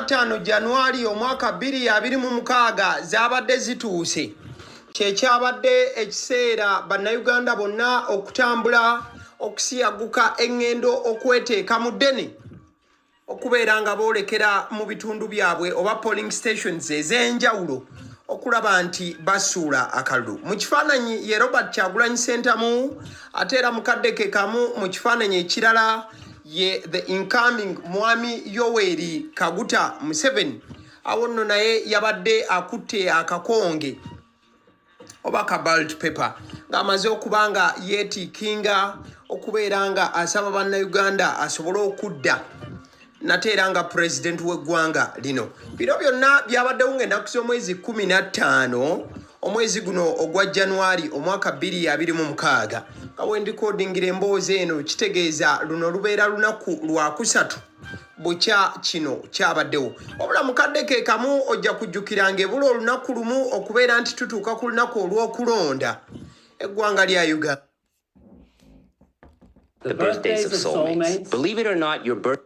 15 Januari omwaka 2026 zabadde zituuse. Kyekyabadde ekiseera bannayuganda bonna okutambula okusiyaguka engendo okweteeka mu ddene okubeera nga boolekera mu bitundu byabwe oba polling stations ez'enjawulo okulaba nti basuula akalulu. Mu kifaananyi ye Robert Kyagulanyi Ssentamu ate era mukaddeke kamu mu kifaananyi ekirala ye the incoming Mwami Yoweri Kaguta Museveni. Awo nno naye yabadde akutte akakonge oba ka ballot paper ng'amaze okuba nga yeetiikinga okubeera nga asaba bannayuganda asobole okudda nate era nga president w'eggwanga lino. Bino byonna byabaddewo ng'ennaku z'omwezi 15 omwezi guno ogwa Januari omwaka 2026 nga bwe ndikodingira emboozi eno kitegeeza luno lubeera lunaku lwakusatu bukya kino kyabaddewo. Wabula mukaddeke kamu ojja kujjukiranga ebula olunaku lumu okubeera nti tutuuka ku lunaku olw'okulonda eggwanga lya Uganda. The birthdays of soulmates. Believe it or not, your birth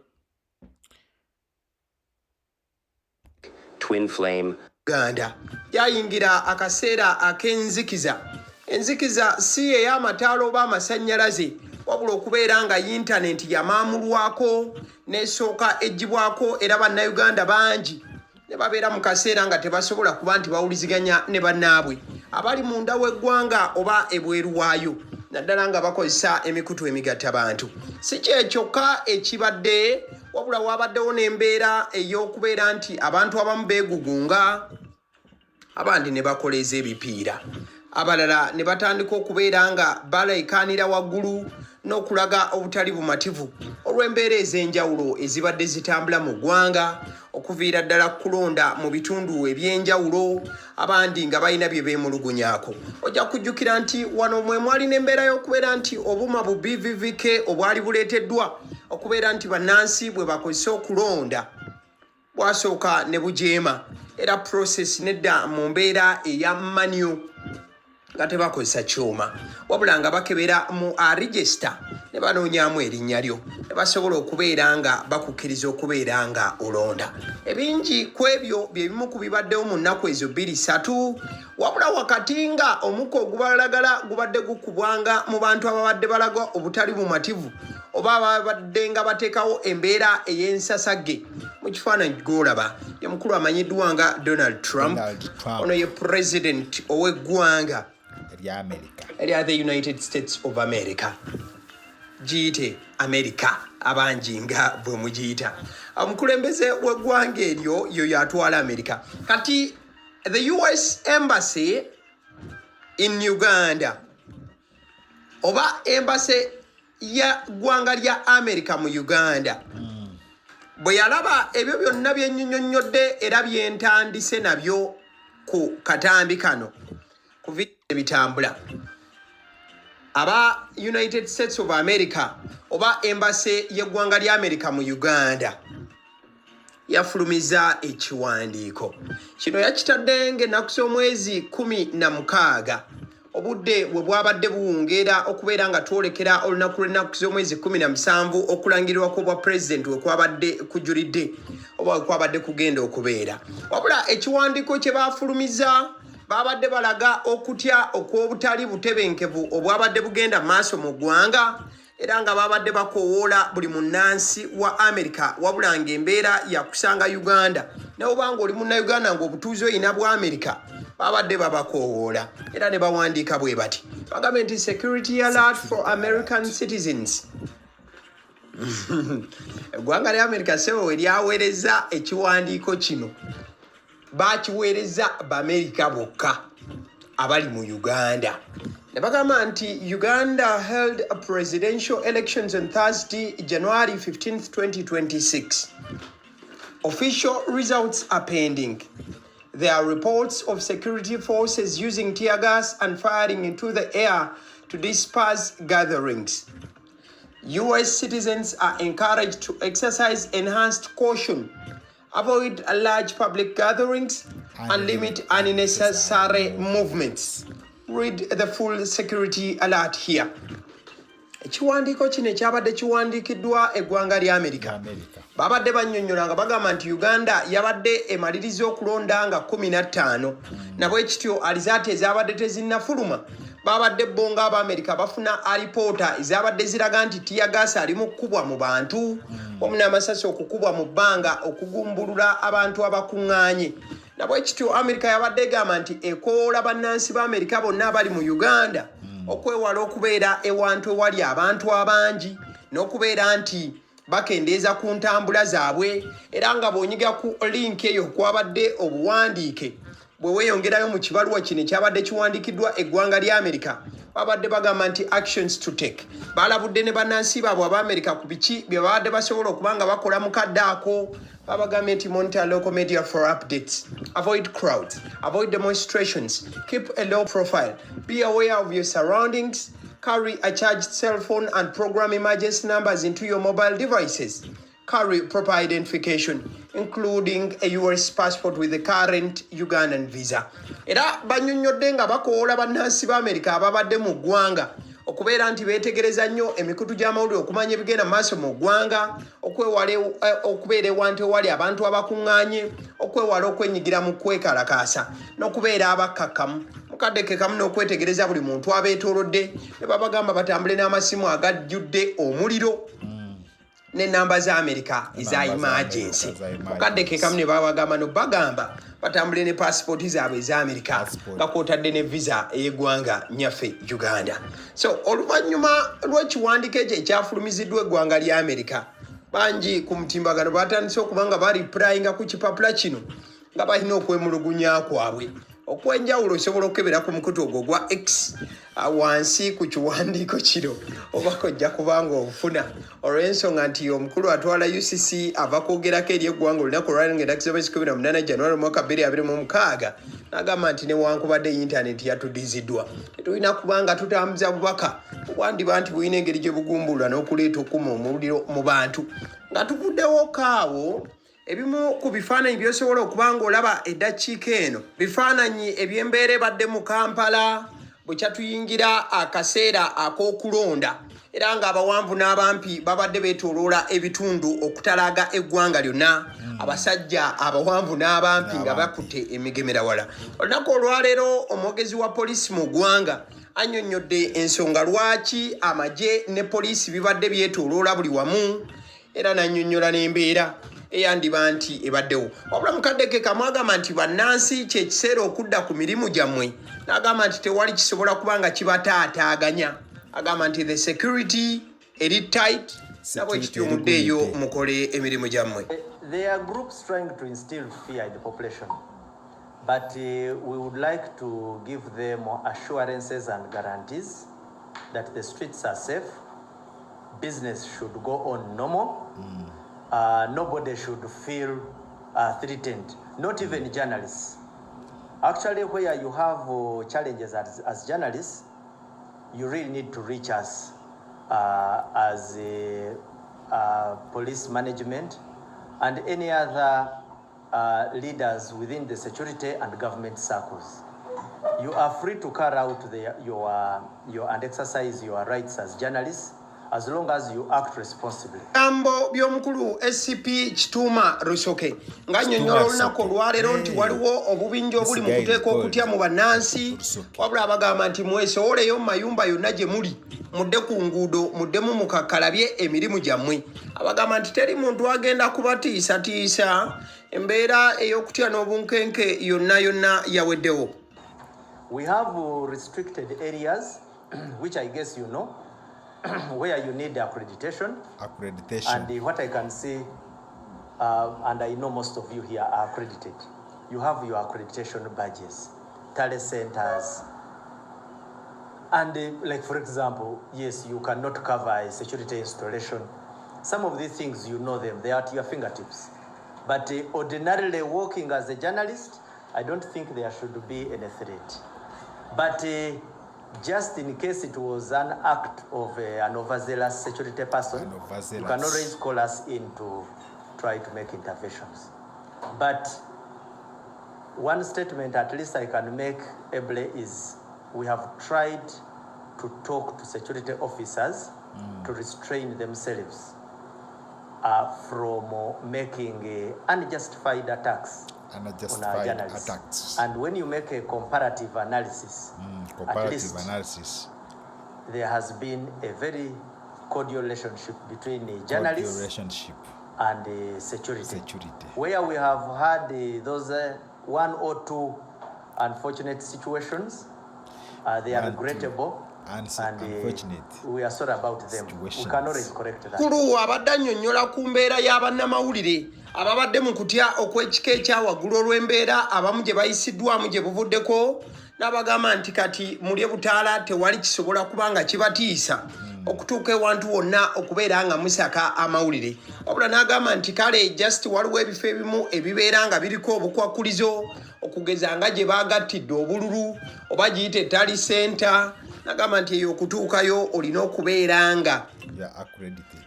twin flame Uganda yayingira akaseera ak'enzikiza. Enzikiza si ey'amataala oba amasannyalaze wabula okubeera nga yintaneti yamaamulwako n'esooka eggibwako era bannayuganda bangi ne babeera mu kaseera nga tebasobola kuba nti bawuliziganya ne bannaabwe abali munda w'eggwanga oba ebweru waayo naddala nga bakozesa emikutu emigattabantu. Si kyekyokka ekibadde wabula wabaddewo n'embeera ey'okubeera nti abantu abamu beegugunga abandi ne bakoleeza ebipiira abalala ne batandika okubeera nga baleekaanira waggulu n'okulaga obutali bumativu olw'embeera ez'enjawulo ezibadde zitambula mu ggwanga okuviira ddala kulonda mu bitundu eby'enjawulo abandi nga balina bye beemulugunyaako. Ojja kujjukira nti wano mwe mwali n'embeera y'okubeera nti obuma bu BVVK obwali buleeteddwa okubeera nti bannansi bwe bakozesa okulonda bwasooka ne bujeema era process nedda mu mbeera eya manual nga tebakozesa kyuma wabula nga bakebera mu register ne banoonyaamu erinnya lyo ne basobola okubeera nga bakukkiriza okubeera nga olonda. Ebingi ku ebyo bye bimu ku bibaddewo mu nnaku ezo 2-3 wabula wakati nga omukka ogubalagala gubadde gukubwanga mu bantu ababadde balaga obutali bumativu oba ababadde nga bateekawo embeera ey'ensasagge. Mu kifaananyi gw'olaba ye mukulu amanyiddwa nga Donald Trump. Ono ye president ow'eggwanga erya the United States of America. Giyite America abangi nga bwe mugiyita. Omukulembeze w'eggwanga eryo yoyo atwala America. Kati the US Embassy in Uganda oba embassy ya ggwanga lya America mu Uganda bwe yalaba ebyo byonna byennyonnyodde era byentandise nabyo ku katambi kano ku bitambula aba United States of America oba embassy y'eggwanga lya America mu Uganda yafulumiza ekiwandiiko kino yakitadde ng'ennaku z'omwezi 16 obudde bwe bwabadde buwungeera okubeera nga twolekera olunaku lw'ennaku z'omwezi 17 okulangirirwako bwa president we kwabadde kujulidde oba we kwabadde kugenda okubeera. Wabula ekiwandiiko kye baafulumiza babadde balaga okutya okw'obutali butebenkevu obwabadde bugenda maaso mu ggwanga era nga babadde bakoowoola buli munnansi wa America wabula ng'embeera yakusanga Uganda ne obanga oli munnayuganda ng'obutuuzi oyina bwa America babadde babakoowoola era ne bawandiika bwe bati bagambye nti security alert for American citizens. Eggwanga lya America sebo we lyaweereza ekiwandiiko kino baakiweereza b'Amerika bokka abali mu Uganda ne bagamba nti Uganda held a presidential elections on Thursday, January 15th, 2026. Official results are pending. There are reports of security forces using tear gas and firing into the air to disperse gatherings. US citizens are encouraged to exercise enhanced caution, avoid large public gatherings, and limit unnecessary movements. Read the full security alert here. ekiwandiiko kino ekyabadde kiwandiikiddwa eggwanga lya Amerika babadde bannyonnyola nga bagamba nti Uganda yabadde emaliriza okulonda nga 15 nabwe kityo alizaati ezabadde tezinnafuluma babadde bonga Abamerika bafuna alipoota ezabadde ziraga nti tiyagasa ali mu kkubwa mu bantu omuna amasasi okukubwa mu bbanga okugumbulula abantu abakuŋŋaanye nabwe kityo Amerika yabadde egamba nti ekoola bannansi ba Amerika bonna abali mu Uganda okwewala okubeera ewantu ewali abantu abangi n'okubeera nti bakendeeza ku ntambula zaabwe era nga bw'onyiga ku link eyo kwabadde obuwandiike bwe weeyongerayo mu kibaluwa kino ekyabadde kiwandiikiddwa eggwanga lya Amerika babadde bagamba nti actions to take balabudde ne bannansi baabwe Abamerika ku biki bye babadde basobola okuba nga bakola mu kadde ako babagambye nti monitor local media for updates, avoid crowds, avoid demonstrations, keep a low profile, be aware of your surroundings, carry a charged cell phone and program emergency numbers into your mobile devices, carry proper identification, including a US passport with a current Ugandan visa. Era bannyonnyodde nga bakoola bannansi ba Amerika ababadde mu ggwanga okubeera nti beetegereza nnyo emikutu gy'amawulire okumanya ebigenda mu maaso mu ggwanga okwewala okubeera ewantu ewali abantu abakuŋŋaanye okwewala okwenyigira mu kwekalakaasa n'okubeera abakkakkamu mukadde ke kamu n'okwetegereza buli muntu abeetoolodde ne babagamba batambule n'amasimu agajjudde omuliro n'ennamba za Amerika eza emergency mukadde ke kamu ne babagamba n'obagamba batambule ne passport zaabwe eza Amerika nga kwotadde ne visa ey'eggwanga nyaffe Uganda. So oluvannyuma lw'ekiwandiiko ekyo ekyafulumiziddwa eggwanga lya Amerika bangi ku mutimbagano batandise okuba nga baripurayinga ku kipapula kino nga balina okwemulugunya kwabwe okwenjawulo osobola okukebera ku mukutu ogwo gwa X wansi ku kiwandiiko kino oba kojja kubanga obufuna olw'ensonga nti omukulu atwala UCC ava kwogerako eri eggwanga olunaku olwali ng'endakizibwa 18 January 2026 n'agamba nti newankubadde yintaneti yatudiziddwa tetulina kubanga tutambuza bubaka obwandiba nti bulina engeri gye bugumbulwa n'okuleeta okuma omuliro mu bantu nga tuvuddewo kaawo ebimu ku bifaananyi by'osobola okuba ng'olaba eddakiika eno bifaananyi eby'embeera ebadde mu Kampala bwe kyatuyingira akaseera ak'okulonda era ng'abawanvu n'abampi babadde beetooloola ebitundu okutalaaga eggwanga lyonna abasajja abawanvu n'abampi nga bakutte emigemerawala olunaku olwaleero omwogezi wa poliisi mu ggwanga annyonnyodde ensonga lwaki amagye ne poliisi bibadde byetooloola buli wamu era n'annyonnyola n'embeera eyandiba nti ebaddewo wabula mukadde ke kamu agamba nti bannansi kyekiseera okudda ku mirimu gyammwe n'agamba nti tewali kisobola kuba nga kibataataaganya agamba nti the security eri tight nabwe kityomudde eyo mukole emirimu gyammwe. There are groups trying to instill fear in the population, but we would like to give them assurances and guarantees that the streets are safe, business should go on normal. Nobody should feel threatened, not even journalists. Actually, where you have challenges as journalists, you really need to reach us as police management and any other leaders within the security and government circles. You are free to carry out your and exercise your rights as journalists, as long as you act responsibly. Ambo byomukulu SCP Kituma Rusoke ng'annyonnyola olunaku olwaleero nti waliwo obubinja obuli mu kuteeka okutya mu bannansi wabula abagamba nti mwesowoleyo mu mayumba yonna gye muli mudde ku nguudo muddemu mukakkalabye emirimu gyammwe abagamba nti teri muntu agenda kubatiisatiisa embeera ey'okutya n'obunkenke yonna yaweddewo. We have restricted areas which I guess you know where you need accreditation. And what I can see, and I know most of you here are accredited, you have your accreditation badges, tele centers, and like for example, yes, you cannot cover a security installation. Some of these things, you know them, they are at your fingertips. But ordinarily working as a journalist, I don't think there should be any threat. But just in case it was an act of an overzealous security person, you can always call us in to try to make interventions. But one statement at least I can make, Eble, is we have tried to talk to security officers to restrain themselves from making unjustified attacks on our journalists. And when you make a comparative analysis, there has been a very cordial relationship between the journalists and security. Where we have had those one or two unfortunate situations, they are regrettable. And we are sorry about them. We can always correct that. Kulu abadde annyonnyola ku mbeera y'abannamawulire ababadde mu kutya okw'ekika ekyawaggulu olw'embeera abamu gye bayisiddwamu gye buvuddeko n'abagamba nti kati mulye butaala tewali kisobola kubanga kibatiisa okutuuka ewantu wonna okubeera nga musaka amawulire. Wabula n'agamba nti kale just waliwo ebifo ebimu ebibeera nga biriko obukwakulizo okugeza nga gye baagattidde obululu oba giyite tali center. Nagamba nti eyo okutuukayo olina okubeera nga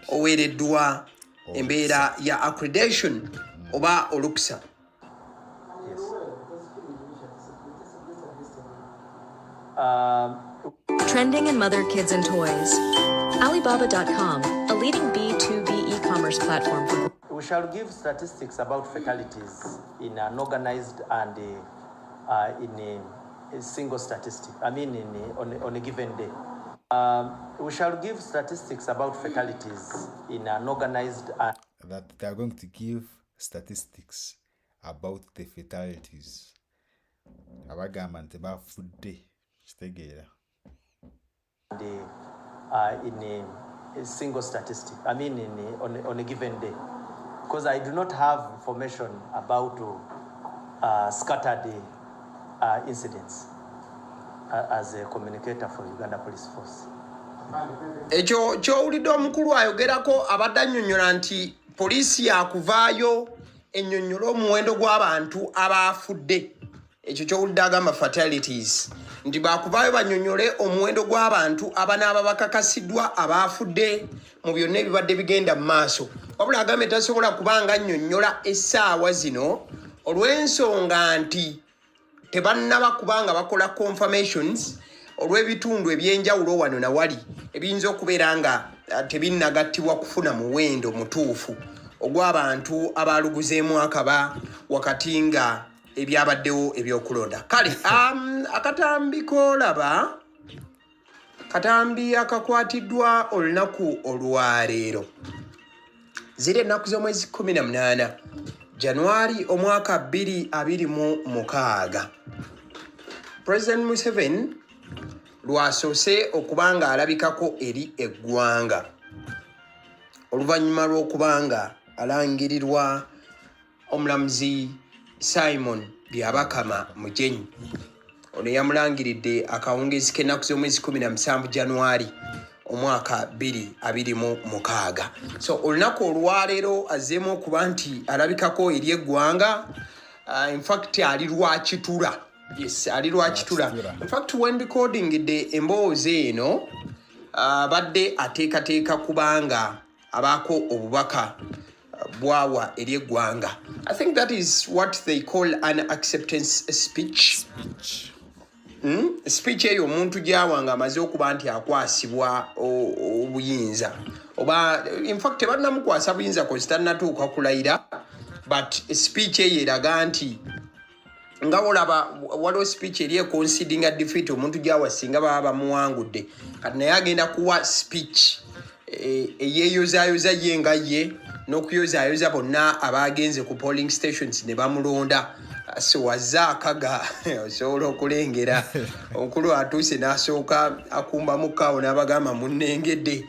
oweereddwa embeera ya accreditation oba olukisa. Trending in mother, kids, and toys. Alibaba.com, a leading B2B e-commerce platform. We shall give statistics about fatalities in an organized and in a single statistic. I mean, on a given day. We shall give statistics about fatalities in an organized and... That they are going to give statistics about the fatalities. Abagambye AFUDDE stegera. In a single statistic. I mean, on a given day. Because I do not have information about scattered incidents as a communicator for Uganda Police Force. Ekyo ky'owulidde omukulu ayogerako abadde annyonnyola nti poliisi yakuvaayo ennyonnyola omuwendo gw'abantu abaafudde. Ekyo ky'owulidde agamba fatalities. Nti baakuvaayo bannyonnyole omuwendo gw'abantu abanaaba bakakasiddwa abaafudde mu byonna ebibadde bigenda mu maaso. Wabula agambye tasobola kubanga annyonnyola essaawa zino olw'ensonga nti tebannaba kubanga bakola confirmations olw'ebitundu ebyenjawulo wano na wali ebiyinza okubeera nga tebinnagattibwa kufuna muwendo mutuufu ogw'abantu abaluguzeemu akaba wakati nga ebyabaddewo ebyokulonda. Kale akatambi koolaba katambi akakwatiddwa olunaku olwaleero ziri ennaku z'omwezi 18 January omwaka 2026. President Museveni lwasoose okubanga alabikako eri eggwanga oluvannyuma lw'okubanga alangirirwa omulamuzi Simon Byabakama Mujenyi. Ono yamulangiridde akawungeezi k'ennaku z'omwezi 17 January omwaka 2026. So olunaku olwaleero azzeemu okuba nti alabikako eri eggwanga. In fact ali Rwakitula. Yes, ali Rwakitula. In fact when recording the emboozi eno badde ateekateeka kubanga abaako obubaka bwawa eri eggwanga. I think that is what they call an acceptance speech. Speech eyo omuntu gyawanga amaze okuba nti akwasibwa obuyinza oba in fact tebannamukwasa buyinza kozi tannatuuka kulayira, but speech eyo eraga nti nga olaba waliwo speech eri econsiding a defeat omuntu gyawa singa baba bamuwangudde kati naye agenda kuwa speech eyeeyozaayoza ye nga ye n'okuyozaayoza bonna abaagenze ku polling stations ne bamulonda. So wazakaga osobola okulengera omukulu atuuse n'asooka akumba mukaawo n'abagamba munnengedde.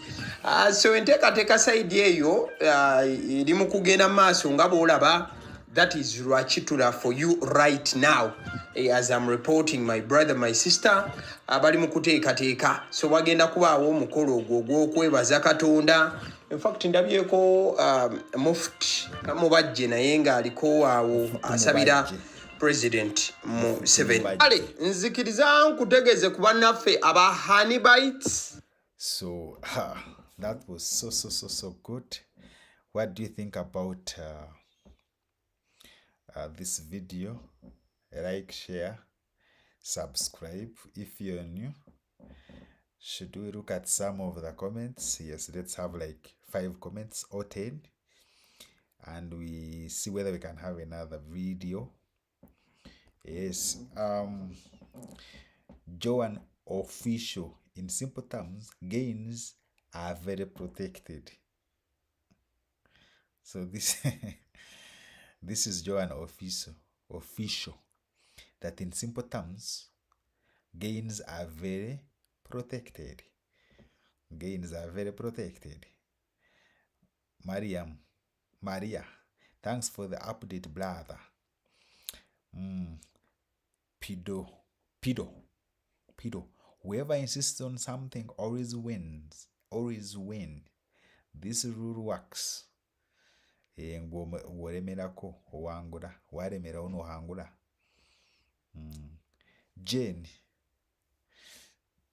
So enteekateeka sayidi eyo eri mu kugenda mu maaso nga bw'olaba. That is Rwakitula for you right now. As I'm reporting, my brother, my sister, bali mu kuteekateeka. So wagenda kubaawo omukolo ogwo ogw'okwebaza Katonda. In fact ndabyeko Mufti mubajje naye ng'aliko awo asabira President Museveni. Ale nzikiriza nkutegeeze ku bannaffe aba Honey Bites. So that was so good. What do you think about this video? Like, share, subscribe if you're new. Should we look at some of the comments? Yes, let's have like 5 comments or 10, and we see whether we can have another video. Yes, Joan Official, in simple terms, gains are very protected. So this this is Joan Official, that in simple terms, gains are very protected. Gains are very protected. Maria, thanks for the update, brother. Pido. Whoever insists on something always wins. Always win. This rule works. Waremerako owangula. Waremera ono hangula. Jane.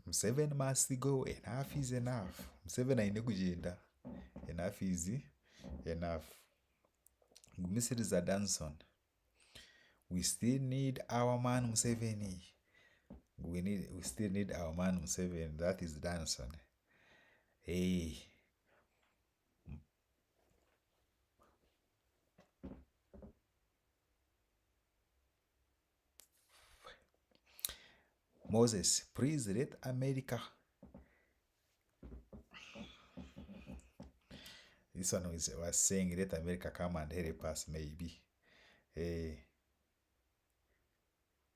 Museveni must go. Enough is enough. Museveni aine kugenda. Enough is enough. Mrs. Danson. We still need our man Museveni. We still need our man Museveni. That is Danson. Hey. Moses, please let America. This one was saying let America come and help us, maybe. Hey.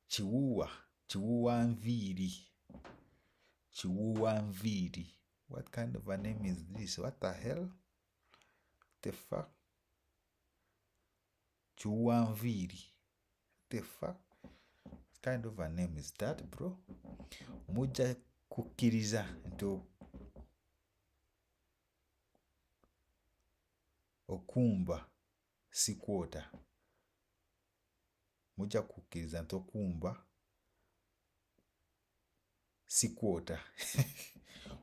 Chiwuwanviri. What kind of a name is this? What the hell? The fuck? Chiwuwanviri. The fuck? What kind of a name is that, bro? Muja kukiriza into okumba sikwota. Muja kukiriza into kumba sikwota.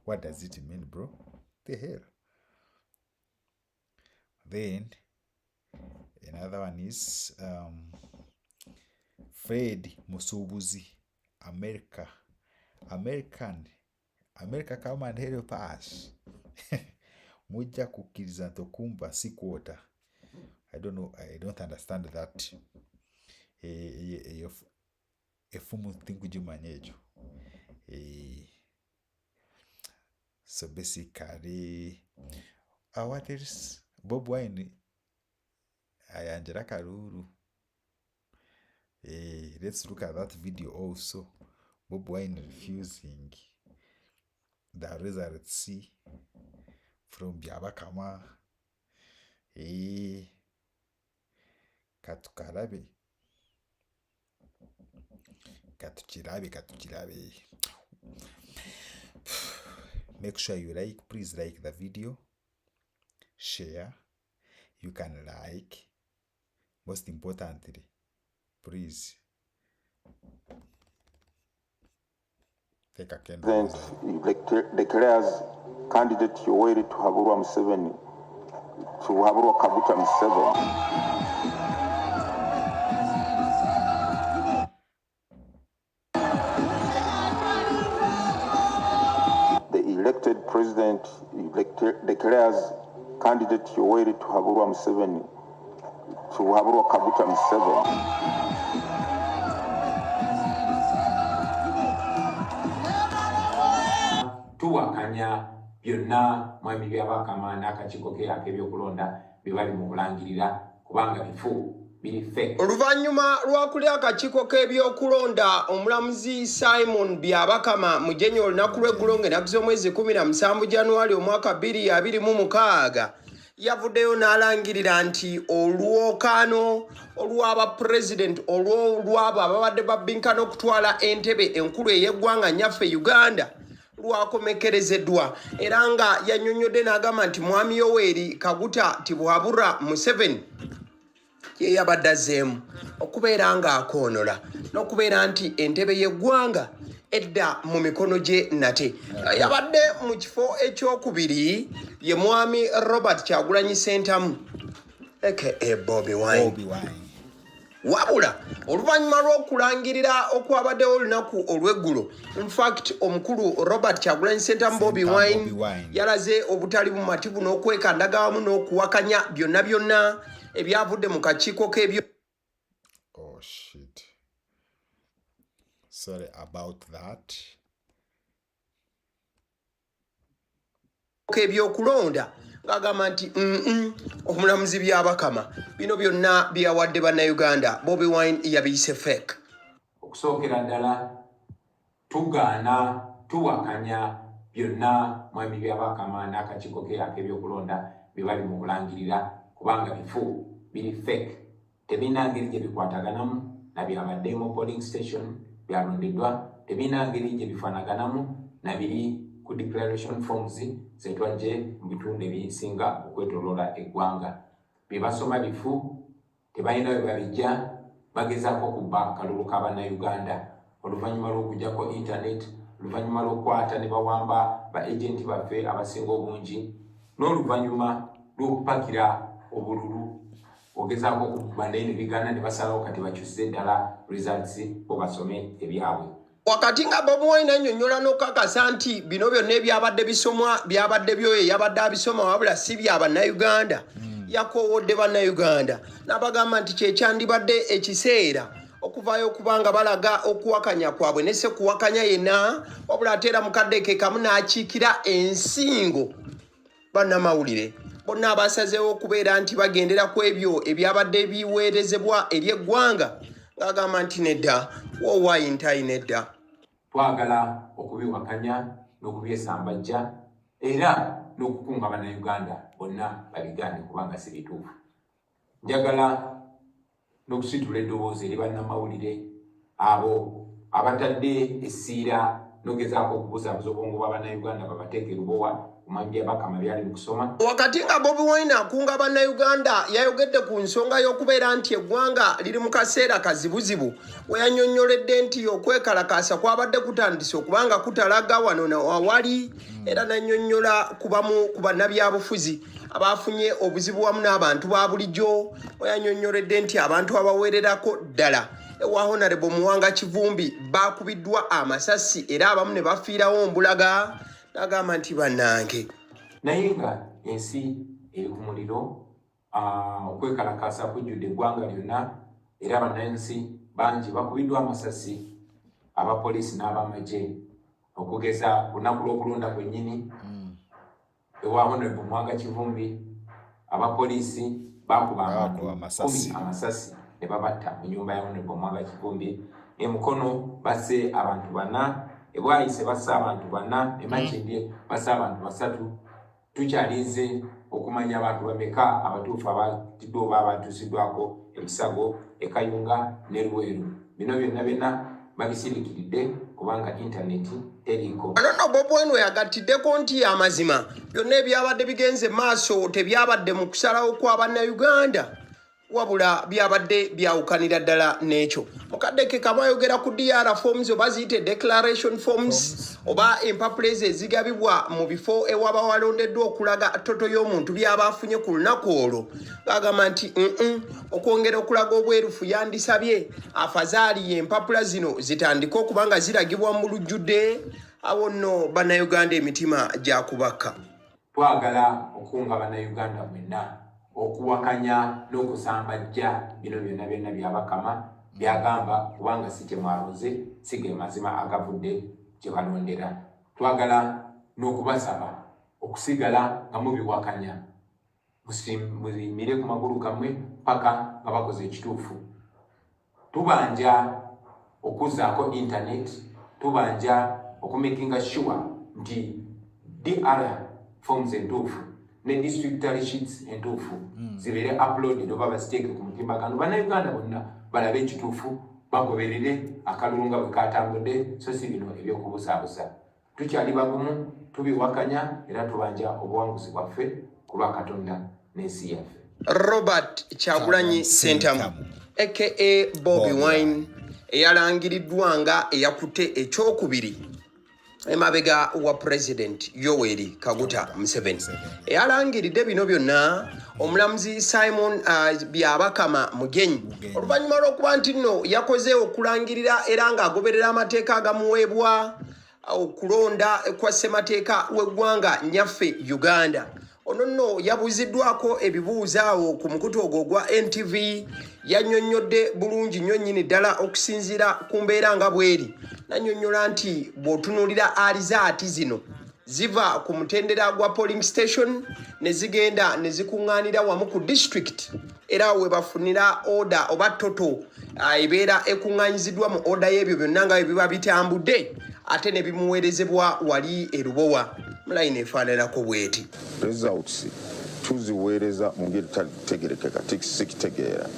What does it mean, bro? The hell? Then another one is Fred Musubuzi, American, come and help us. Muja kukiriza into kumba sikwota. I don't know. I don't understand that. Efumu tinkujimanyejo. So basically, what else? Bobi Wine ayanjira Kalulu. Let's look at that video also. Bobi Wine refusing the results from BYABAKAMA. Katukarabe. Katuchirabe. Make sure you please like the video, share. You can like. Most importantly, please take a candle. Declares candidate Yoweri to Haburwa Museveni to Haburwa Kaguta Museveni. Elected president declares candidate Yoweri to Haburwa Museveni to Haburwa Kaguta Museveni. Tuwakanya byonna mwami BYABAKAMA n'akakiiko ke ak'ebyokulonda bye bali mu kulangirira kubanga bifu biri fake. Oluvannyuma lwakulya akakiiko k'ebyokulonda, omulamuzi Simon BYABAKAMA mujenyi olunaku lw'eggulo ng'ennaku z'omwezi 17 January omwaka 2026 yavuddeyo n'alangirira nti olwokaano olw'aba president olw'abo ababadde babbinkana okutwala entebe enkulu ey'eggwanga nyaffe Uganda lwakomekerezeddwa, era nga yannyonnyodde n'agamba nti mwami Yoweri Kaguta Tibuhaburwa Museveni ye yabadde azzeemu okubeera ng'akoonola n'okubeera nti entebe y'eggwanga edda mu mikono gye nate. Yabadde mu kifo ekyokubiri ye mwami Robert Kyagulanyi Ssentamu aka Bobi Wine. Wabula oluvannyuma lw'okulangirira okwabaddewo olunaku olw'eggulo. In fact omukulu Robert Kyagulanyi Ssentamu Bobi Wine yalaze obutali bumativu n'okwekandaga wamu n'okuwakanya byonna ebyavudde mu kakiiko k'ebyo. Oh shit. Sorry about that. K'ebyokulonda ng'agamba nti omulamuzi Byabakama bino byonna byawadde bannayuganda Bobi Wine yabiyise fake. Okusookera ddala tugaana tuwakanya byonna mwami Byabakama n'akakiiko ke ak'ebyokulonda bye bali mu kulangirira kubanga bifu biri fake. Tebirina ngeri gye bikwataganamu na byabadde mu polling station byalondeddwa, tebirina ngeri gye bifaanaganamu na biri ku declaration forms zetwajje mu bitundu ebisinga okwetooloola eggwanga. Bye basoma bifu, tebalina bye babijja, bagezaako okubba akalulu k'Abannayuganda oluvannyuma lw'okuggyako internet, oluvannyuma lw'okukwata ne bawamba ba agenti baffe abasinga obungi, n'oluvannyuma lw'okupakira obululu ogezaako okukuba naye ne bigaana ne basalawo kati bakyusize ddala results bo basome ebyabwe. Wakati nga Bobi Wine annyonnyola n'okukakasa nti bino byonna ebyabadde bisomwa byabadde byoyo yabadde abisoma wabula si bya bannayuganda, yakoowodde bannayuganda n'abagamba nti kyekyandibadde ekiseera okuvaayo okubanga balaga okuwakanya kwabwe ne se kuwakanya yenna wabula ate era mukadde ke kamu n'akiikira ensingo bannamawulire bonna abasazeewo okubeera nti bagendera ku ebyo ebyabadde biweerezebwa eri eggwanga ng'agamba nti nedda woowayintayi nedda. Twagala okubiwakanya n'okubyesambajja era n'okukunga bannayuganda bonna babigaane kubanga si bituufu. Njagala n'okusitula eddoboozi eri bannamawulire abo abatadde essiira n'ogezaako okubuzaabuza obwongo bw'abannayuganda babateeke lubowa kumanya Byabakama byali mu kusoma. Wakati nga Bobi Wine akunga bannayuganda yayogedde ku nsonga y'okubeera nti eggwanga liri mu kaseera kazibuzibu we yannyonnyoledde nti okwekalakaasa kwabadde kutandise okubanga kutalaga wano awali era n'annyonnyola kubamu ku bannabyabufuzi abafunye obuzibu wamu n'abantu ba bulijjo we yannyonnyoledde nti abantu abaweererako ddala ewa Honorable Muwanga Kivumbi bakubiddwa amasasi era abamu ne bafiirawo mbulaga. N'agamba nti bannange naye nga ensi eri ku muliro, okwekalakaasa kujjudde eggwanga lyonna era bannansi bangi bakubiddwa amasasi abapoliisi n'abamagye okugeza lunaku lw'okulonda kwennyini ewa Honorable Muwanga Kivumbi abapoliisi bakuba abantu amasasi ne babatta mu nnyumba ya Honorable Muwanga Kivumbi. Emukono basse abantu bana, ebwayise basse abantu bana, emakindye basse abantu basatu. Tukyalinze okumanya abantu bameka abatuufu abatiddwa oba abatuusiddwako Ebisago, Ekayunga ne Lweru. Bino byonna babisirikiridde kubanga intaneti teriiko. Anono Bobi Wine yagatiddeko nti amazima byonna ebyabadde bigenze maaso tebyabadde mu kusalawo kwa bannayuganda wabula byabadde byawukanira ddala n'ekyo. Mukadde ke kamu ayogera ku DR forms oba ziyite declaration forms oba empapula ezo ezigabibwa mu bifo ewaba walondeddwa okulaga ttoto y'omuntu byaba afunye ku lunaku olwo. Bagamba nti okwongera okulaga obwerufu yandisabye afazaali empapula zino zitandike okuba nga ziragibwa mu lujjudde awo nno bannayuganda emitima gya kubaka. Twagala okunga bannayuganda mwenna okuwakanya n'okusambajja bino byonna Byabakama byagamba kubanga si kye mwaroze si ge mazima agavudde gye balondera. Twagala n'okubasaba okusigala nga mubiwakanya, muzimire ku magulu gammwe paka nga bakoze ekituufu. Tubanja okuzaako internet, tubanja okumakinga sure nti DR forms entuufu ne district sheets entuufu zibeere uploaded oba baziteeke ku mutimbagano. Bannayuganda bonna balabe ekituufu bagoberere akalulu nga bwe katambudde so si bino eby'okubusaabusa. Tukyali bagumu, tubiwakanya era tubanja obuwanguzi bwaffe ku lwa Katonda n'ensi yaffe. Robert Kyagulanyi Ssentamu aka Bobi Wine eyalangiriddwa nga eyakutte ekyokubiri emabega wa president Yoweri Kaguta Museveni eyalangiridde bino byonna omulamuzi Simon Byabakama Mugenyi oluvannyuma lw'okuba nti nno yakoze okulangirira era ng'agoberera amateeka agamuweebwa okulonda kwa ssemateeka w'eggwanga nnyaffe Uganda. Ono nno yabuuziddwako ebibuuzo awo ku mukutu ogwo gwa NTV yannyonnyodde bulungi nnyo nnyini ddala okusinziira ku mbeera nga bw'eri. Nannyonnyola nti bw'otunuulira alizaati zino ziva ku mutendera gwa polling station ne zigenda ne zikuŋŋaanira wamu ku district era we bafunira order oba toto ebeera ekuŋŋaanyiziddwa mu order y'ebyo byonna nga biba bitambudde ate ne bimuweerezebwa wali e Lubowa. Mulayini efaananako bw'eti. Results tuziweereza mu ngeri tategerekeka sikitegeera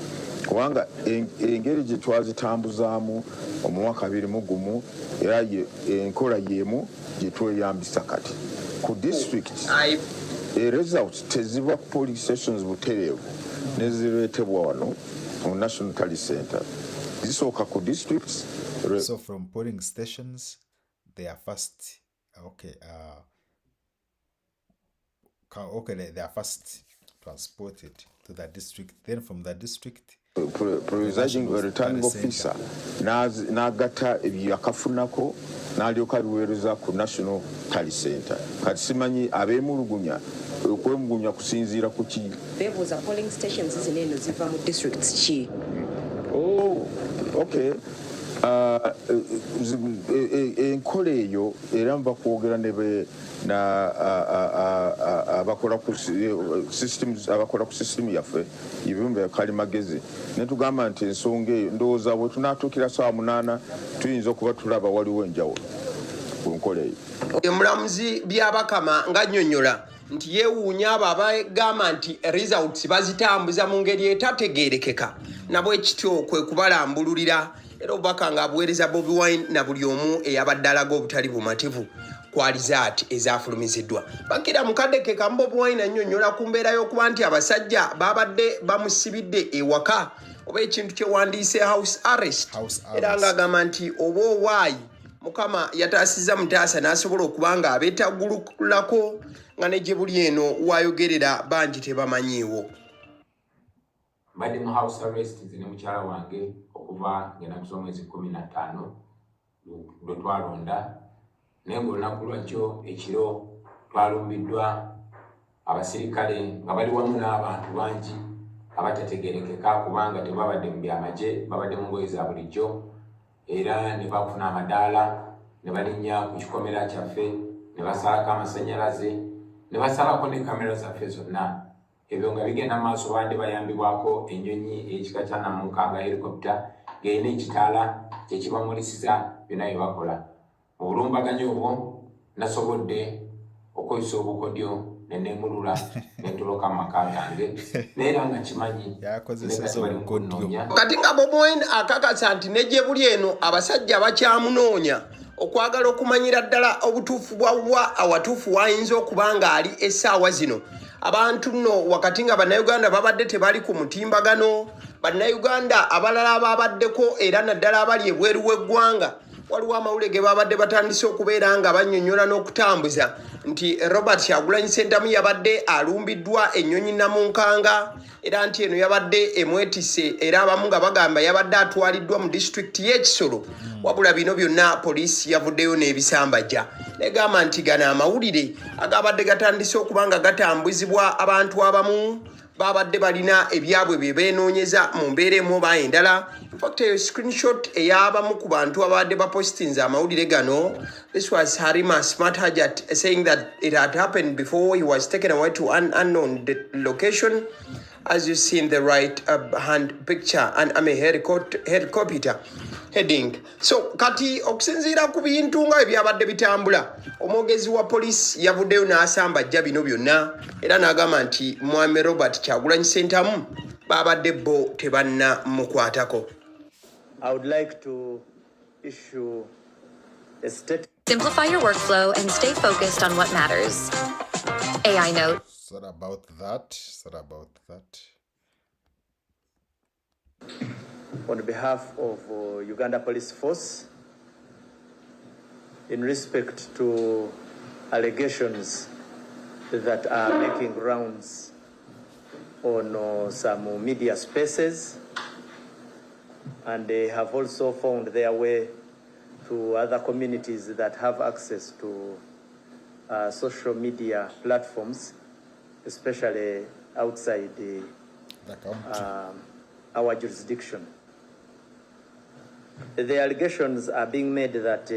kubanga engeri gye twazitambuzaamu omwaka 2021 era enkola y'emu gye tweyambisa kati ku district results teziva ku polling stations butereevu ne zireetebwa wano mu National Tally Center zisooka ku districts. So from polling stations they are first they are first transported to the district, then from the district presiding returning officer n'agatta ebyakafunako n'alyoka biweereza ku National Tally Center. Kati simanyi abeemulugunya okwemulugunya kusinziira ku ki. Beebuuza polling stations zino eno ziva mu districts ki? Oh, okay. Enkola eyo era mba kwogera abakola ku system yaffe ebirumbe kalimagezi ne tugamba nti ensonga eyo ndowooza bwe tunaatuukira ssaawa 8 tuyinza okuba tulaba waliwo enjawulo ku nkola eyo. Omulamuzi Byabakama ng'annyonnyola nti yeewuunya abo abagamba nti results bazitambuza mu ngeri etategeerekeka nabwe kityo kwe kubalambululira era obubaka ng'abuweereza Bobi Wine na buli omu eyabadde alaga obutali bumativu ku alizaati ezaafulumiziddwa. Bakira mukaddeke ka Bobi Wine annyonnyola ku mbeera y'okuba nti abasajja babadde bamusibidde ewaka oba ekintu kye wandiise house arrest era ng'agamba nti oba owaayi Mukama yataasizza mutaasa n'asobola okuba nga abeetaggulukulako nga ne gye buli eno waayogerera bangi tebamanyiiwo. Mbadde mu house arrest ne mukyala wange okuva ng'ennaku z'omwezi 15 lwe twalonda naye ng'olunaku lwakyo ekiro twalumbiddwa abasirikale nga bali wamu n'abantu bangi abatategeerekeka kubanga tebabadde mu byamagye babadde mu ngoye za bulijjo era ne bafuna amadaala ne balinnya ku kikomera kyaffe ne basalako amasannyalaze ne basalako ne kamera zaffe zonna. Ebyo nga bigenda maaso bandi bayambibwako ennyonyi ekika kya namunkanga helicopter ng'erina ekitaala kyekibamulisiza byonna bye bakola. Mu bulumbaganyi obwo nasobodde okweyisa obukodyo ne neemulula ne ntoloka mu maka gange neera nga kimanyi yakozeseza obukodyo. Kati nga Bobi Wine akakasa nti ne gye buli eno abasajja bakyamunoonya okwagala okumanyira ddala obutuufu bwa awatuufu wayinza okuba ng'ali essaawa zino. Abantu nno wakati nga bannayuganda babadde tebali ku mutimbagano, bannayuganda abalala babaddeko era naddala abali ebweru w'eggwanga waliwo amawulire ge babadde batandise okubeera nga bannyonnyola n'okutambuza nti Robert Kyagulanyi Ssentamu yabadde alumbiddwa ennyonyi namunkanga era nti eno yabadde emwetise era abamu nga bagamba yabadde atwaliddwa mu disitulikiti y'Ekisolo. Wabula bino byonna poliisi yavuddeyo n'ebisambajja negamba nti gano amawulire agabadde gatandise okuba nga gatambuzibwa abantu abamu babadde balina ebyabwe bye beenoonyeza mu mbeera emu oba endala. In fact, a screenshot ey'abamu ku bantu abadde bapositinze amawulire gano. This was Harima Smart Hajat saying that it had happened before he was taken away to an unknown location, as you see in the right hand picture, and I'm a helicopter heading. So kati okusinziira ku bintu nga ebyabadde bitambula, omwogezi wa poliisi yavuddeyo n'asambajja bino byonna era n'agamba nti Mwami Robert Kyagulanyi Ssentamu babadde bo tebanna mukwatako. I would like to issue a statement. Simplify your workflow and stay focused on what matters. AI note. Sorry about that. On behalf of Uganda Police Force, in respect to allegations that are making rounds on some media spaces, and they have also found their way to other communities that have access to social media platforms, especially outside our jurisdiction. The allegations are being made that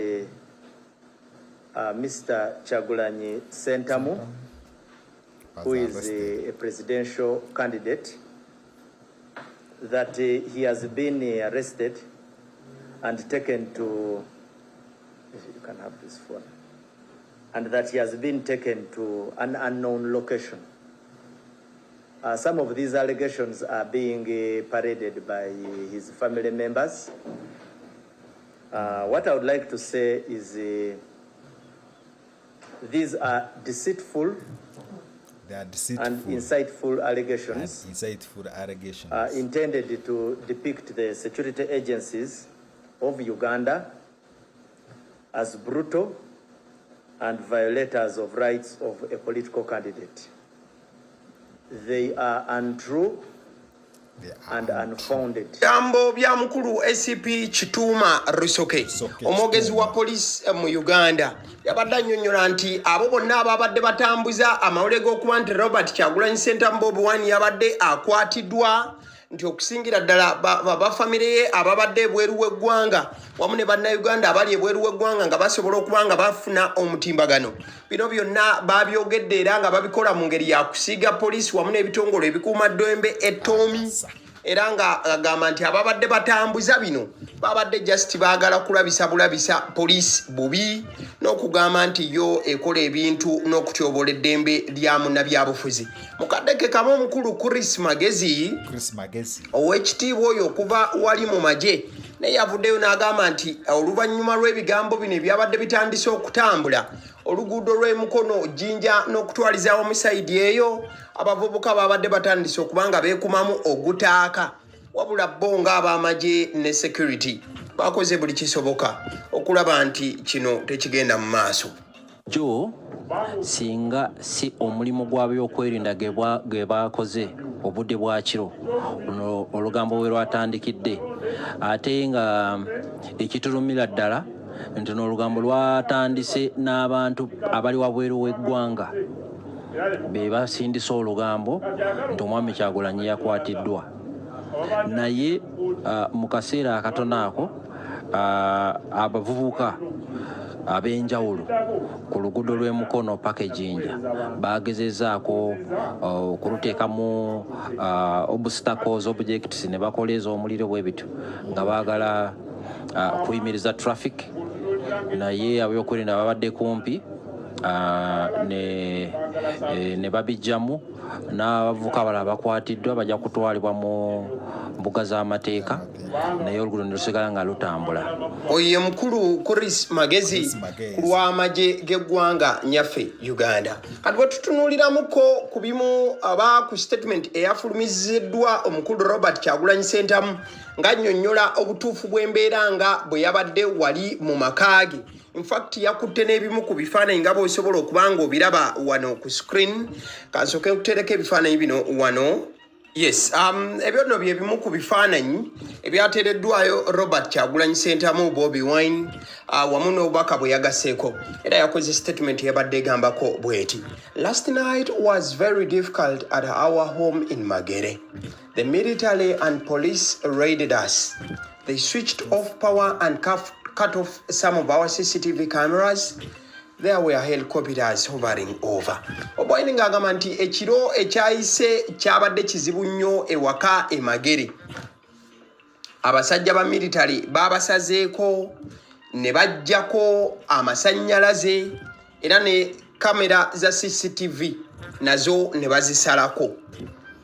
Mr. Kyagulanyi Ssentamu, who is a presidential candidate, that he has been arrested and taken to, if you can have this phone, and that he has been taken to an unknown location. Some of these allegations are being paraded by his family members. What I would like to say is these are deceitful and insightful allegations, intended to depict the security agencies of Uganda as brutal and violators of rights of a political candidate. They are untrue and unfounded. Jambo bya mukulu SCP Chituma Rusoke, omwogezi wa police mu Uganda, yabadde annyonnyola nti abo bonna ababadde batambuza amawulire g'okuba nti Robert Kyagulanyi Ssentamu Bobi Wine yabadde akwatiddwa, nti okusingira ddala bafamire ye ababadde ebweru w'eggwanga wamu ne bannayuganda abali ebweru w'eggwanga nga basobola okuba nga bafuna omutimbagano. Bino byonna babyogedde era nga babikola mu ngeri ya kusiiga poliisi wamu n'ebitongole ebikuuma ddembe ettoomi, era nga agamba nti ababadde batambuza bino babadde just baagala kulabisa bulabisa poliisi bubi n'okugamba nti yo ekola ebintu n'okutyobola eddembe lya munnabyabufuzi. Mukaddeke kamu omukulu Chris Magezi ow'ekitiibwa oyo okuva wali mu magye naye yavuddeyo n'agamba nti oluvannyuma lw'ebigambo bino ebyabadde bitandise okutambula oluguudo lw'emukono Jinja n'okutwaliza omusayidi eyo, abavubuka babadde batandise okuba nga beekumamu ogutaaka, wabula bo ng'ab'amagye ne security bakoze buli kisoboka okulaba nti kino tekigenda mu maaso. Jo singa si omulimu gw'abyokwerinda ge baakoze obudde bwa kiro olugambo we lwatandikidde, ate nga ekitulumira ddala nti n'olugambo lwatandise n'abantu abali wabweru w'eggwanga be basindisa olugambo nti omwami Kyagulanyi yakwatiddwa. Naye mu kaseera akatono ako abavubuka ab'enjawulo ku luguudo lw'emukono paka Jinja bagezezaako okuluteekamu obstacles objects ne bakoleeza omuliro bwe bityo nga baagala kuyimiriza traffic, naye ab'ebyokwerinda babadde kumpi ne babijjamu, n'abavubuka abalala bakwatiddwa bajja kutwalibwa mu mbuga z'amateeka, naye oluguudo ne lusigala nga lutambula. Oyo mukulu Chris Magezi ku lw'amagye g'eggwanga nyaffe Uganda. Kati bwe tutunuuliramuko ku bimu aba ku statement eyafulumiziddwa omukulu Robert Kyagulanyi Ssentamu ng'annyonnyola obutuufu bw'embeera nga bwe yabadde wali mu maka ge. In fact yakutte n'ebimu ku bifaananyi nga bw'osobola okuba ng'obiraba wano ku screen. Kansooke okutereka ebifaananyi bino wano. Yes, ebyo nno bye bimu ku bifaananyi ebyateereddwayo Robert Kyagulanyi Ssentamu Bobi Wine wamu n'obubaka bwe yagasseeko. Era yakoze statement yabadde egambako bw'eti: Last night was very difficult at our home in Magere. The military and police raided us. They switched off power and cut off some of our CCTV cameras. There were helicopters hovering over. Obwine ng'agamba nti ekiro ekyayise kyabadde kizibu nnyo ewaka e Magere. Abasajja ba military babasazeeko ne bajjako amasannyalaze era ne kamera za CCTV nazo ne bazisalako.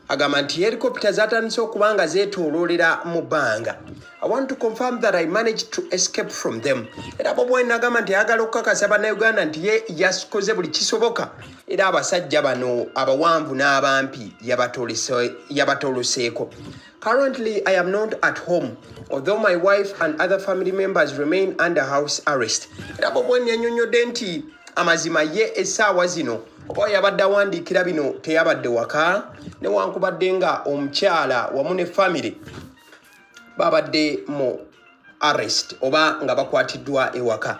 Agamba nti helicopter zatandise okuba nga zeetooloolera mu bbanga. I want to confirm that I managed to escape from them. Era Bobi Wine agamba nti ayagala okukakasa bannayuganda nti ye yakoze buli kisoboka era abasajja bano abawanvu n'abampi yabatoloseeko. Currently, I am not at home, although my wife and other family members remain under house arrest. Era Bobi Wine yannyonnyodde nti amazima ye essaawa zino oba yabadde awandiikira bino teyabadde waka newankubadde nga omukyala wamu ne family babadde mu arrest oba nga bakwatiddwa ewaka.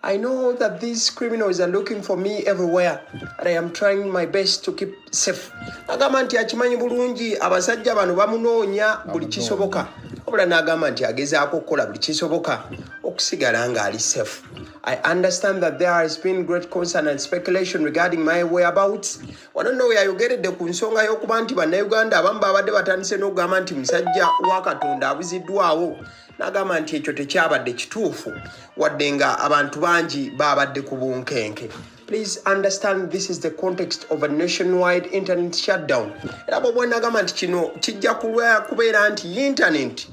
I know that these criminals are looking for me everywhere, and I am trying my best to keep safe. Agamba nti akimanyi bulungi abasajja bano bamunoonya buli kisoboka. Wabula n'agamba nti agezaako okukola buli kisoboka okusigala nga ali safe. I understand that there has been great concern and speculation regarding my whereabouts. Wano nno yayogeredde ku nsonga y'okuba nti bannayuganda abamu babadde batandise n'okugamba nti musajja wa Katonda abuziddwawo. N'agamba nti ekyo tekyabadde kituufu wadde nga abantu bangi babadde ku bunkenke. Please understand this is the context of a nationwide internet shutdown. Era Bobi Wine n'agamba nti kino kijja kubeera nti internet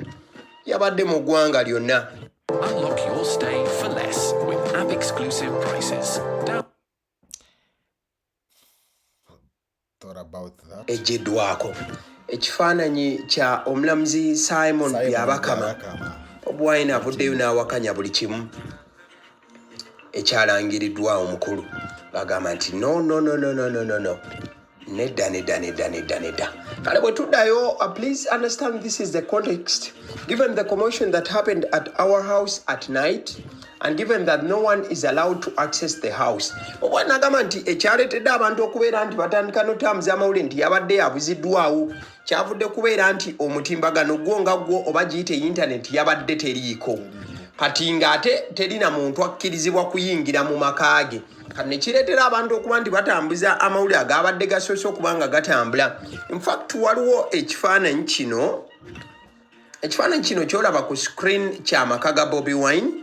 yabadde mu ggwanga lyonna. Unlock your stay for less with app exclusive prices. Thought about that. Ejjeddwako ekifaananyi kya omulamuzi Simon Byabakama. Bobi Wine avuddeyo n'awakanya buli kimu ekyalangiriddwa omukulu. Bagamba nti no. Nedda. Kale bwe tuddayo, please understand this is the context. Given the commotion that happened at our house at night, and given that no one is allowed to access the house. Bobi Wine n'agamba nti ekyaleetedde abantu okubeera nti batandika n'otambuza amawulire nti yabadde yabuziddwawo kyavudde kubeera nti omutimbagano gwo nga gwo oba giyite internet yabadde teriiko. Kati ng'ate terina muntu akkirizibwa kuyingira mu maka ge. Kati ne kireetera abantu okuba nti batambuza amawulire agabadde gasoose okuba nga gatambula. In fact, waliwo ekifaananyi kino kyolaba ku screen ky'amaka ga Bobi Wine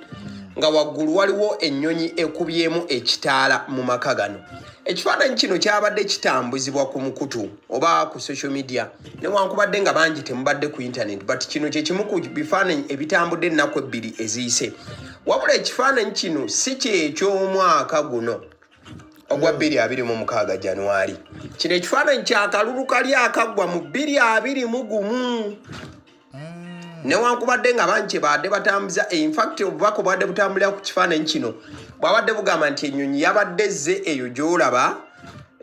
nga waggulu waliwo ennyonyi ekubyemu ekitaala mu maka gano. Ekifaananyi kino kyabadde kitambuzibwa ku mukutu oba ku social media newankubadde nga bangi temubadde ku internet, but kino kye kimu ku bifaananyi ebitambudde ennaku ebbiri eziyise. Wabula ekifaananyi kino si kyeky'omwaka guno ogwa 2026 January. Kino ekifaananyi kya kalulu kali akaggwa mu 2021. Newankubadde nga banki badde batambuza, in fact obubaka bwadde butambulira ku kifaananyi kino bwabadde bugamba nti ennyonyi yabadde zze eyo gy'olaba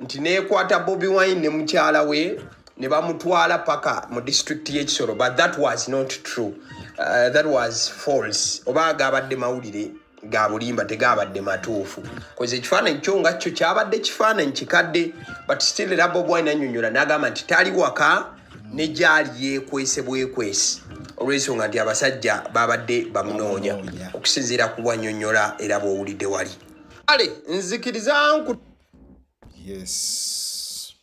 nti neekwata Bobi Wine ne mukyala we ne bamutwala paka mu district y'Ekisoro, but that was not true. That was false. Oba gabadde mawulire ga bulimba tegabadde matuufu. Koze ekifaananyi kyo nga kyo kyabadde kifaananyi kikadde, but still era Bobi Wine annyonnyola n'agamba nti tali waka ne gyali yeekwese bwekwesi. Olw'ensonga nti abasajja babadde bamunoonya okusinziira ku bwannyonnyola era bw'owulidde wali. Kale nzikiriza nku. Yes.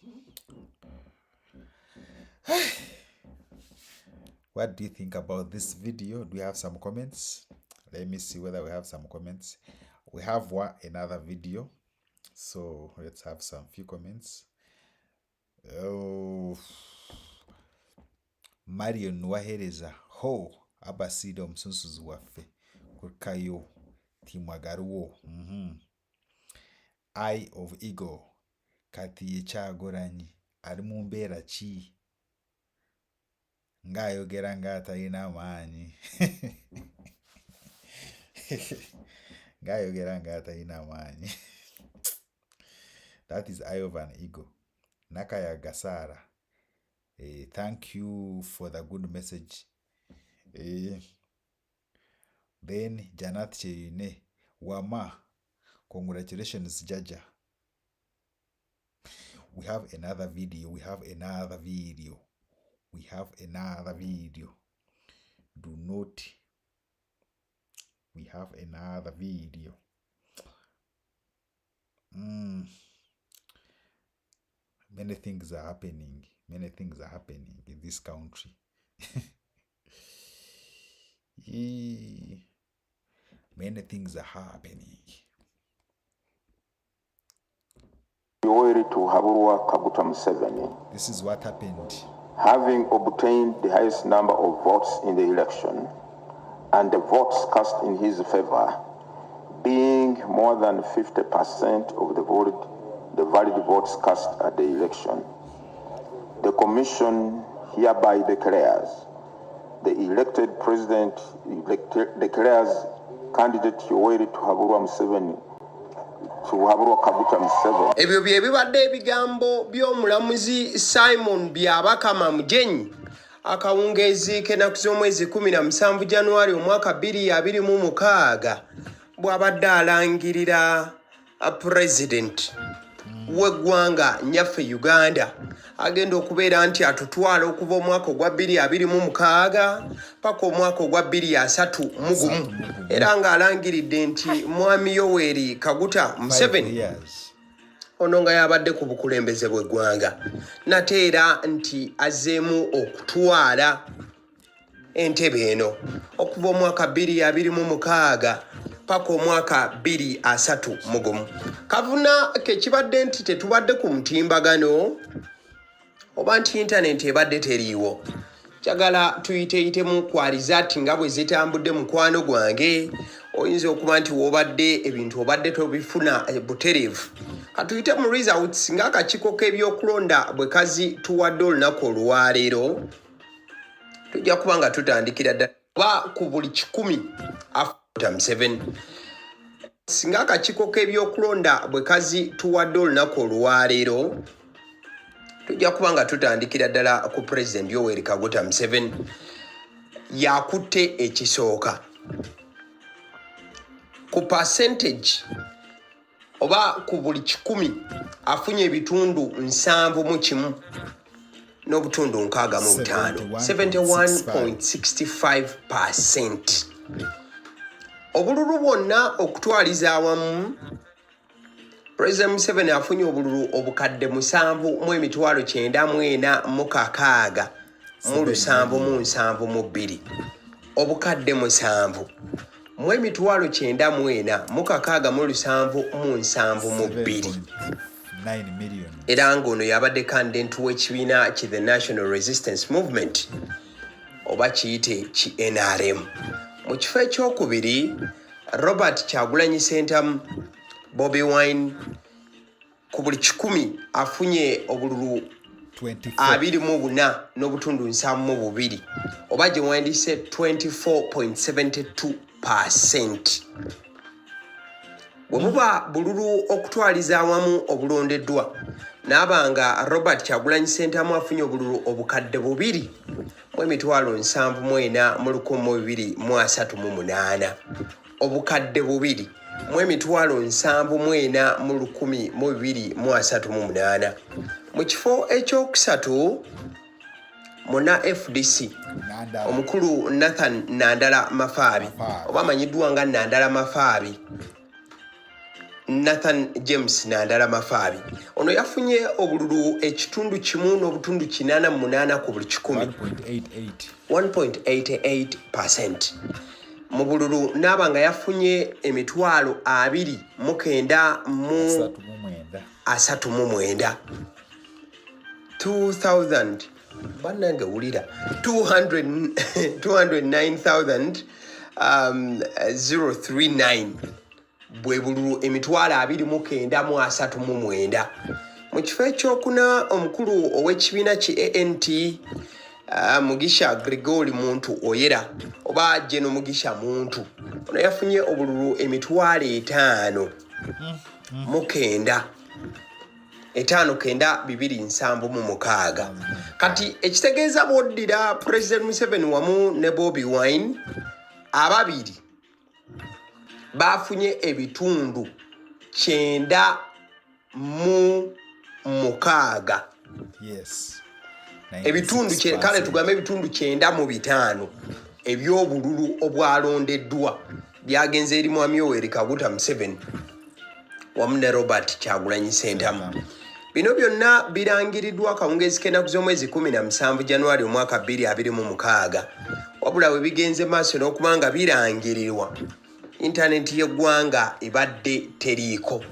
What do you think about this video? Do you have some comments? Let me see whether we have some comments. We have another video, so let's have some few comments. Oh, Marion wahereza ho abasida omusunsuzi waffe kukayo timwagaruwo. Eye of Eagle kati ekyagoranyi ali mu mbeera ki ng'ayogera ng'atalina amaanyi. Ng'ayogera ng'atalina amaanyi. That is Eye of an Eagle. Nakaya Gasara. Thank you for the good message. Then Janat Cheyine Wama, congratulations Jaja. We have another video. Do not. We have another video. Many things are happening. Many things are happening in this country. Many things are happening. This is what happened. Having obtained the highest number of votes in the election, and the votes cast in his favor being more than 50% of the valid votes cast at the election, the Commission hereby declares the elected president declares candidate Yoweri Museveni ebyo bye bibadde ebigambo by'omulamuzi Simon Byabakama Mujenyi akawungeezi k'ennaku z'omwezi 17 January omwaka 2026 bw'abadde alangirira president w'eggwanga nyaffe Uganda agenda okubeera nti atutwala okuva omwaka ogwa 2026 paka omwaka ogwa 2031 era ng'alangiridde nti mwami Yoweri Kaguta Museveni ono nga yabadde ku bukulembeze bw'eggwanga nate era nti azzeemu okutwala entebe eno okuva omwaka 2026 paka omwaka 2031 kavuna kekibadde nti tetubadde ku mutimbagano oba nti internet ebadde teriiwo kyagala tuyiteeyitemu kwaliza ati nga bwe zitambudde mukwano gwange oyinza okuba nti wobadde ebintu obadde tobifuna butereevu katuyite mu results ng'akakiiko k'ebyokulonda bwe kazituwadde olunaku olwaleero tujja kuba nga tutandikira ddala oba ku buli 100 AFUDDE Museveni singa akakiiko k'ebyokulonda bwe kazituwadde olunaku olwaleero tujja kuba nga tutandikira ddala ku President Yoweri Kaguta Museveni yakutte ekisooka ku percentage oba ku buli 100 afunye ebitundu 71 n'obutundu 65 71.65%. obululu bwonna okutwaliza awamu President Museveni afunye obululu obukadde 7,946 mu 772 obukadde 7,946 era ng'ono yabadde candidate w'ekibiina ki the National Resistance Movement oba kiyite ki NRM. Mu kifo ekyokubiri Robert Kyagulanyi Ssentamu Bobi Wine ku buli 100 afunye obululu 24 n'obutundu 72 oba gye wandise 24.72%. bwe buba bululu okutwaliza awamu obulondeddwa n'abanga Robert Kyagulanyi Ssentamu afunye obululu obukadde 2,742,238 obukadde 2,742,238 mu kifo ekyokusatu muna FDC omukulu Nathan Nandala Mafaabi oba amanyiddwa nga Nandala Mafaabi Nathan James Nandala Mafaabi ono yafunye obululu ekitundu 1.88 ku buli 100 1.88%. mu bululu n'abanga yafunye emitwalo 29,39 2,000 bannange wulira 209,039 bwe bululu emitwalo 29,39. mu kifo ekyokuna omukulu ow'ekibiina ki ANT Mugisha Gregory Muntu Oyera oba Jeno Mugisha Muntu ono yafunye obululu emitwalo 5,926 kati ekitegeeza boddira President Museveni wamu ne Bobi Wine ababiri bafunye ebitundu 96. Yes. Ebitundu kale tugambe ebitundu 95 ebyobululu obwalondeddwa byagenze eri mwami Yoweri Kaguta Museveni wamu ne Robert Kyagulanyi Ssentamu. Bino byonna birangiriddwa akawungeezi k'ennaku z'omwezi 17 January omwaka 2026 wabula we bigenze maaso n'okuba nga birangirirwa internet y'eggwanga ebadde teriiko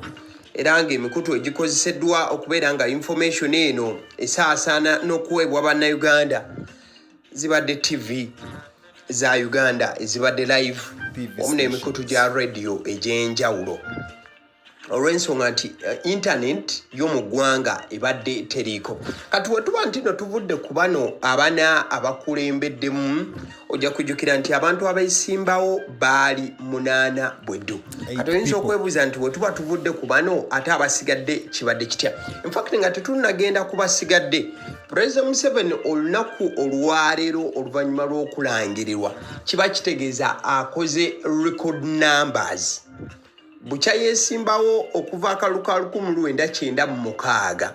era ng'emikutu egikozeseddwa okubeera nga information eno esaasaana n'okuweebwa bannayuganda zibadde TV za Uganda ezibadde live wamu n'emikutu gya radio egy'enjawulo olw'ensonga nti internet y'omu ggwanga ebadde teriiko. Kati we tuba nti no tuvudde ku bano abana abakulembeddemu ojja kujjukira nti abantu abeesimbawo baali 8 bweddu. Kati oyinza okwebuuza nti we tuba tuvudde ku bano ate abasigadde kibadde kitya. In fact nga tetunnagenda ku basigadde, President Museveni olunaku olwaleero oluvannyuma lw'okulangirirwa kiba kitegeeza akoze record numbers. Bukya yeesimbawo okuva akalu ka 1996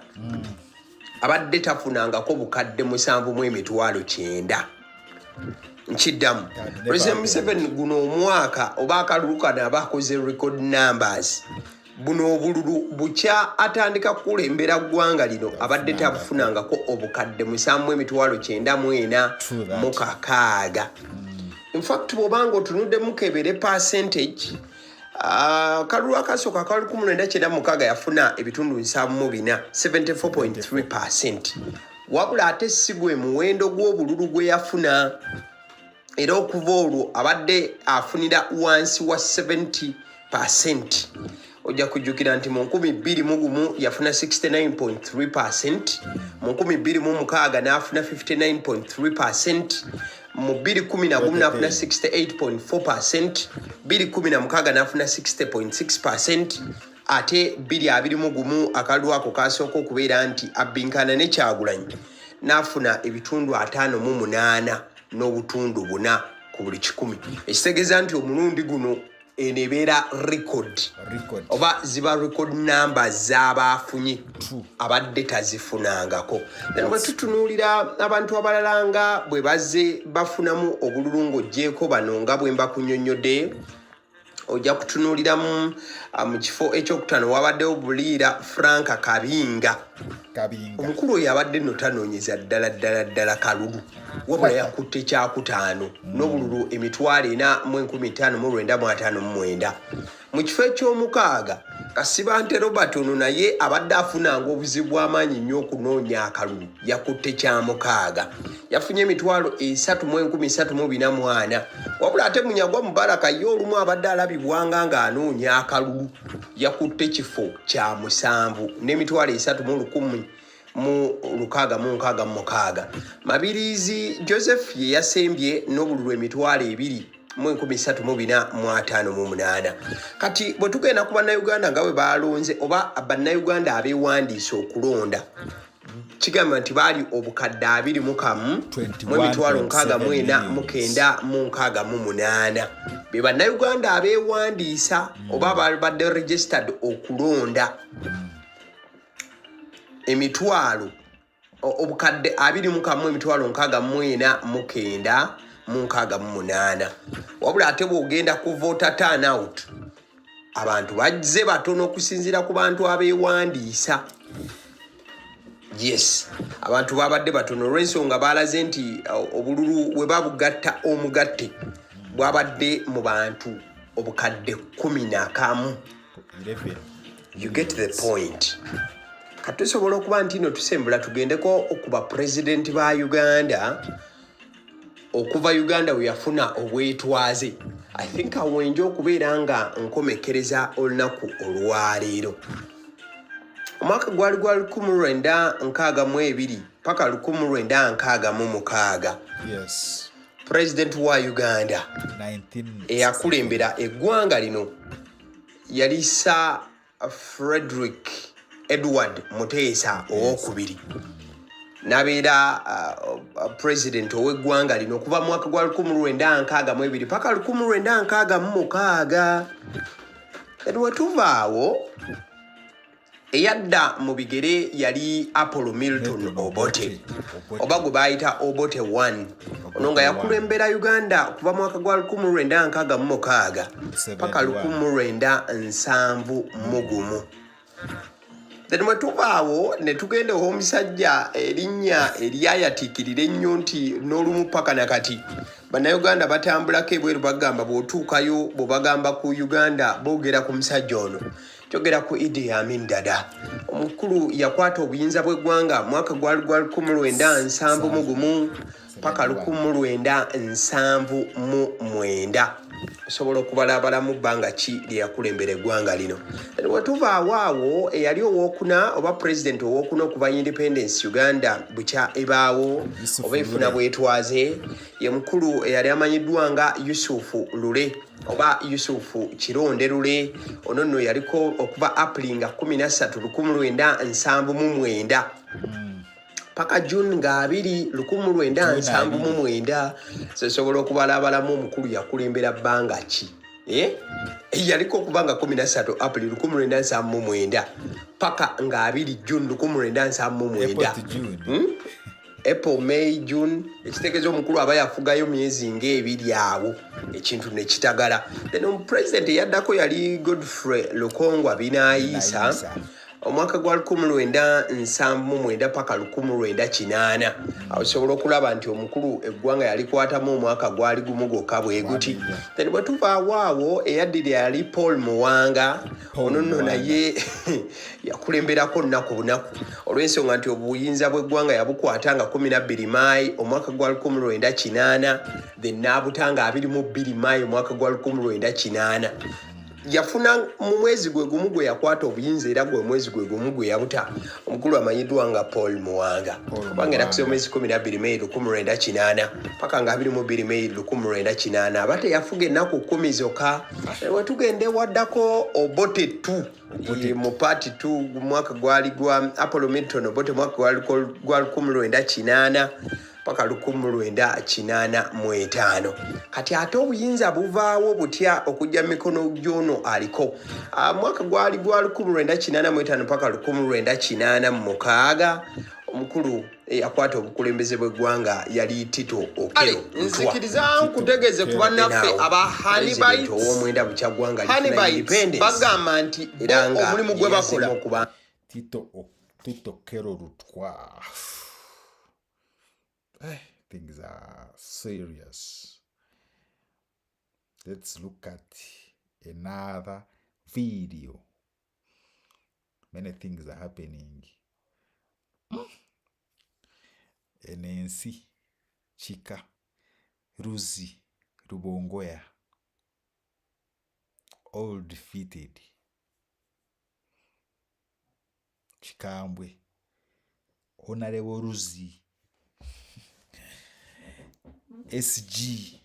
abadde tafunangako bukadde 7,900. Nkiddamu President Museveni guno omwaka oba akalulu kano aba akoze record numbers. Buno obululu bukya atandika kukulembera ggwanga lino abadde tafunangako obukadde 7,946. In fact bw'obanga otunuddemu kebere percentage, kalulu akasooka ka 1996 yafuna ebitundu 74, 74.3%. Wabula ate si gwe muwendo gw'obululu gwe yafuna, era okuva olwo abadde afunira wansi wa 70%. Ojja kujjukira nti mu 2001 yafuna 69.3%, mu 2006 n'afuna 59.3%, mu 2011 n'afuna 68.4%, 2016 n'afuna 60.6%, ate 2021 akalulu ako kasooka okubeera nti abbinkana ne Kyagulanyi n'afuna ebitundu 58 n'obutundu 4 ku buli 100. Ekitegeeza nti omulundi guno enebeera record oba ziba record numbers z'abaafunye abadde tazifunangako. Bwe tutunuulira abantu abalala nga bwe bazze bafunamu obululu ng'oggyeko bano nga bwe mbakunnyonnyodde, ojja kutunuuliramu mu kifo ekyokutaano wabaddewo Buliira Frank Kabinga. Omukulu oyo abadde nno tanoonyeza ddala Kalulu, wabula yakutte kyakutaano n'obululu 4,459,959. Mu kifo eky'omukaaga Kasibante Robert ono naye abadde afunanga obuzibu bw'amaanyi nnyo okunoonya akalulu, yakutte kyamukaaga, yafunye 3,340. Wabula ate Munyagwa Mubaraka ye olumu abadde alabibwanga ng'anoonya akalulu, yakutte kifo kya 7 ne3,166. Mabirizi Joseph ye yasembye n'obululu 2,358. Kati bwe tugenda ku bannayuganda nga bwe balonze oba bannayuganda abeewandiisa okulonda, kigamba nti baali obukadde 21 mu 64,968. Be bannayuganda abeewandiisa oba badde registered okulonda emitwalo obukadde 21,649,668. Wabula ate bw'ogenda ku voter turnout abantu bazze batono okusinziira ku bantu abeewandiisa. Yes, abantu babadde batono olw'ensonga baalaze nti obululu we babugatta omugatte bwabadde mu bantu obukadde 11. You get the point. Kati tusobola okuba nti no tusembula tugendeko okuba president ba Uganda okuva Uganda we yafuna obwetwaze. I think awenje okubeera nga nkomekereza olunaku olwaleero. Omwaka gwali 1962 paka 1966. Yes. President wa Uganda eyakulembera eggwanga lino yali Sir Frederick Edward Muteesa owokubiri. Nabeera president ow'eggwanga lino okuva mu mwaka gwa 1962 paka 1966. Edwe tuvaawo eyadda mu bigere yali Apollo Milton Obote oba gwe bayita Obote 1. Ono nga yakulembera Uganda okuva mu mwaka gwa 1966 paka 1971. Then we tuvaawo ne tugendewo omusajja erinnya eryayatiikirira ennyo nti n'olumu paka nakati bannayuganda batambulako ebweru bagamba bw'otuukayo bwe bagamba ku Uganda boogera ku musajja ono, kyogera ku Idi Amin Dada. Omukulu yakwata obuyinza bw'eggwanga mwaka gwali gwa 1971 paka 1979. osobola okubalabalamu bbanga ki lye yakulembera eggwanga lino. We tuvaawo awo eyali owookuna oba president owookuna okuva independence Uganda bukya ebaawo oba efuna bwetwaze ye mukulu eyali amanyiddwa nga Yusufu Lule oba Yusufu Kironde Lule. Ono nno yaliko okuva April 13, 1979 paka June 2, 1979 sosobola okubalabalamu omukulu yakulembera bbanga ki yaliko okubanga 13 April 1979 paka 2 June 1979 April, May, June ekitegeeza omukulu aba yafugayo myezi ng'ebiri awo ekintu ne kitagala. Then omupresident yaddako yali Godfrey Lukongwa Binaayisa omwaka gwa 1979 paka 1980. Osobola okulaba nti omukulu eggwanga yalikwatamu omwaka gwali gumu gwokka bwe guti. Then bwe tuvaawo awo eyaddira yali Paul Muwanga. Ono nno naye yakulemberako nnaku bunaku olw'ensonga nti obuyinza bw'eggwanga yabukwata nga 12 Maayi omwaka gwa 1980 then n'abutanga 22 Maayi omwaka gwa 1980. Yafuna mu mwezi gwe gumu gwe yakwata obuyinza era gwe mwezi gwe gumu gwe yabuta omukulu amanyiddwa nga Paul Muwanga kubanga era kusoma mwezi 12 Mei 1980 paka nga 22 Mei 1980 abate yafuga ennaku 10 zokka. Wetugende waddako Obote 2 mu party 2 mwaka gwali gwa Apollo Milton Obote mwaka gwali gwa 1980 paka 1985. Kati ate obuyinza buvaawo butya okujja mikono gyono aliko mwaka gwali gwa 1985 paka 1986 omukulu yakwata obukulembeze bw'eggwanga yali Tito Okello. Nzikiriza nkutegeze ku bannaffe aba Hanibites ow'omwenda bukya ggwanga Hanibites bagamba nti omulimu gwe bakola Tito Okello Lutwa. Things are serious. Let's look at another video. Many things are happening. Enensi Chika Ruzi Rubongoya all defeated. Chikambwe Honorable Ruzi SG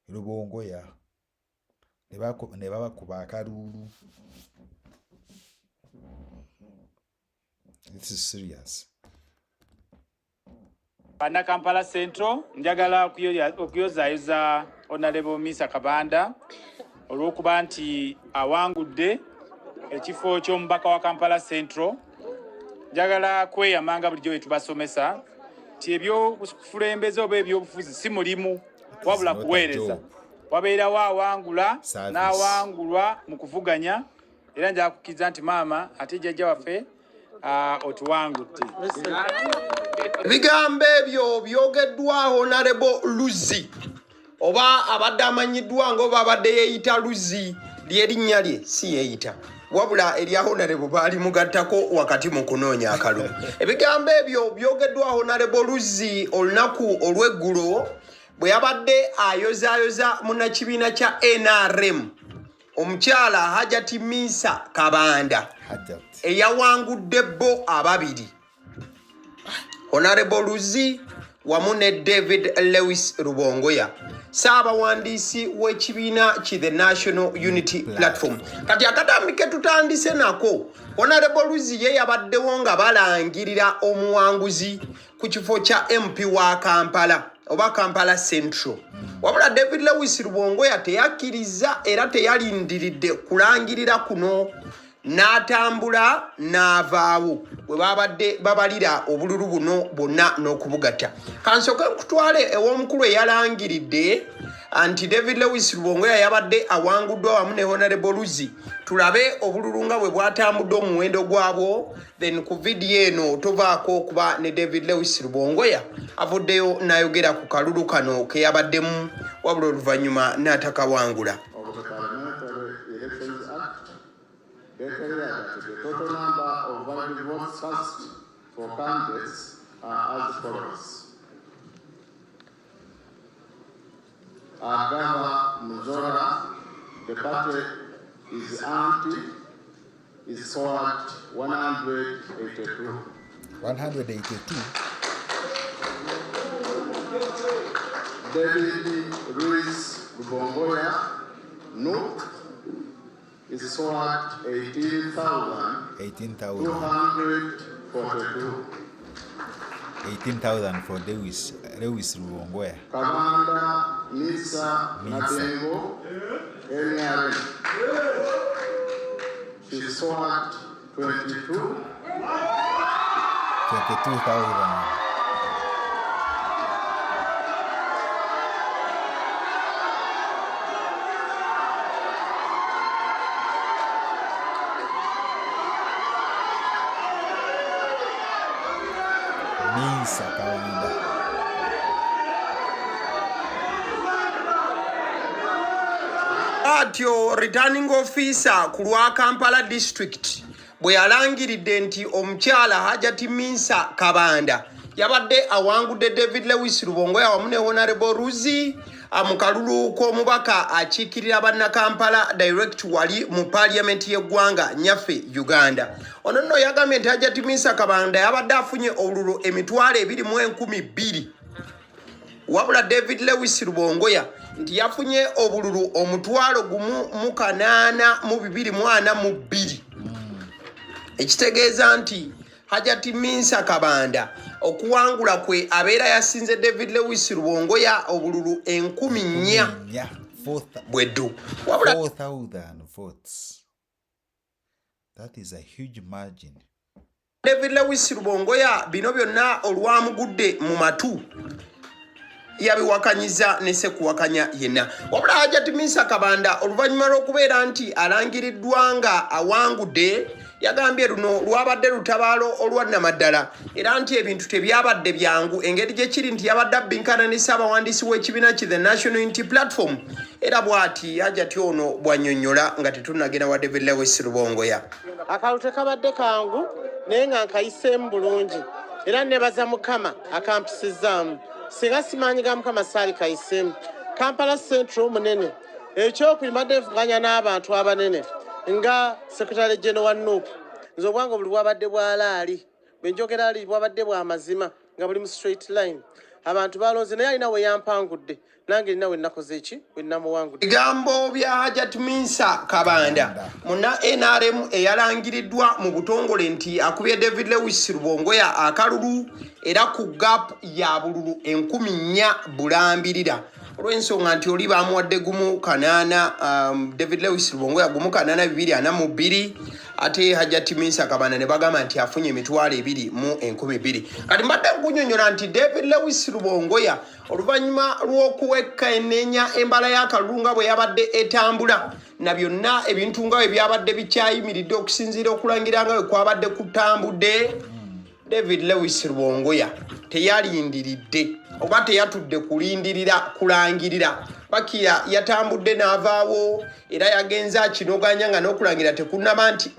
Rubongoya ne baba kuba AKALULU. This is serious. Bana Kampala Central njagala okuyozaayoza Honorable Misa Kabanda olw'okuba nti awangudde ekifo ky'omubaka wa Kampala Central. Njagala kweyamanga bulijjo tubasomesa ti eby'obukulembeze oba eby'obufuzi si mulimu wabula kuweereza. Wabeerawo awangula n'awangulwa mu kuvuganya era njagala kukkiriza nti maama ate jjajja waffe otuwangudde. Ebigambo ebyo byogeddwa Honorable Luzzi oba abadde amanyiddwa ng'oba abadde yeeyita Luzzi ly'erinnya lye si yeeyita wabula erya Honorable baali mugattako wakati mu kunoonya akalulu. Ebigambo ebyo byogeddwa Honorable Luzzi olunaku olw'eggulo bwe yabadde ayozaayoza munnakibiina kya NRM omukyala Hajati Misa Kabanda eyawangudde bo ababiri Honorable Luzzi wamu ne David Lewis Rubongoya Saabawandiisi w'ekibiina ki The National Unity Platform. Kati akatambi ke tutandise nako Honorable Luzzi ye yabaddewo nga balangirira omuwanguzi ku kifo kya MP wa Kampala oba Kampala Central. Wabula David Lewis Rubongoya teyakkiriza era teyalindiridde kulangirira kuno n'atambula n'avaawo bwe babadde babalira obululu buno bonna n'okubugatta. Kansooke nkutwale ew'omukulu eyalangiridde anti David Lewis Rubongoya yabadde awanguddwa wamu ne Honorable Luzzi. Tulabe obululu nga bwe bwatambudde omuwendo gwabwo, then ku vidiyo eno tovaako okuba ne David Lewis Rubongoya avuddeyo n'ayogera ku kalulu kano ke yabaddemu wabula oluvannyuma n'atakawangula. The total number of valid votes cast for candidates are as follows. Agava Muzora, the party is anti, is forward 182. 182. David Ruiz Rubongoya, no, is forward 18,242. 18,000 for Lewis Rubongoya. Kabanda Nisa Nabengo, NRM. She's forward 22,000. Atyo returning officer ku lwa Kampala district bwe yalangiridde nti omukyala Hajati Minsa Kabanda yabadde awangudde David Lewis Rubongoya wamu ne Honorable Luzzi mu kalulu k'omubaka akiikirira bannakampala direct wali mu parliament y'eggwanga nyaffe Uganda. Ono nno yagambye nti Hajati Minsa Kabanda yabadde afunye obululu emitwalo 2,200 wabula David Lewis Rubongoya nti yafunye obululu omutwalo gumu mu 842. Ekitegeeza nti Hajati Minsa Kabanda okuwangula kwe abeera yasinze David Lewis Rubongoya obululu 4,000 bweddu. 4,000 votes. That is a huge margin. David Lewis Rubongoya bino byonna olwamugudde mu matu yabiwakanyiza ne sekuwakanya yenna. Wabula Hajati Minsa Kabanda oluvannyuma lw'okubeera nti alangiriddwa nga awangudde yagambye luno lwabadde lutabaalo olwannamaddala era nti ebintu tebyabadde byangu engeri gye kiri nti yabadde abbinkana ne ssaabawandiisi w'ekibiina ki the National Unity Platform era bw'ati Hajati ono bw'annyonnyola nga tetunnagenda wa David Lewis Rubongoya. Akalulu tekabadde kangu naye nga nkayiseemu bulungi era nebaza Mukama akampisizaamu. Singa simanyi ga Mukama saali kayiseemu. Kampala Central munene ekyokubiri mbadde nvuganya n'abantu abanene nga Secretary General wa NUP nze obwange buli bwabadde bwalaali bwe njogera ali bwabadde bwa mazima nga buli mu straight line abantu balonze naye alina we yampangudde nange nina we nakoze eki we namuwangudde. Bigambo bya Hajati Minsa Kabanda muna NRM eyalangiriddwa mu butongole nti akubye David Lewis Rubongoya akalulu era ku gap ya bululu 4,000 bulambirira olw'ensonga nti oli bamuwadde gumu 8 David Lewis Rubongoya gumu 8,242 ate Hajati Minsa Kabanda ne bagamba nti afunye emitwalo 2,200. Kati mbadde nkunyonnyola nti David Lewis Rubongoya oluvannyuma lw'okuwekka enneenya embala y'akalulu nga bwe yabadde etambula na byonna ebintu nga bwe byabadde bikyayimiridde okusinziira okulangira nga bwe kwabadde kutambudde David Lewis Rubongoya teyalindiridde oba teyatudde kulangirira bakira yatambudde n'avaawo era yagenze akinoganya nga n'okulangira tekunnaba nti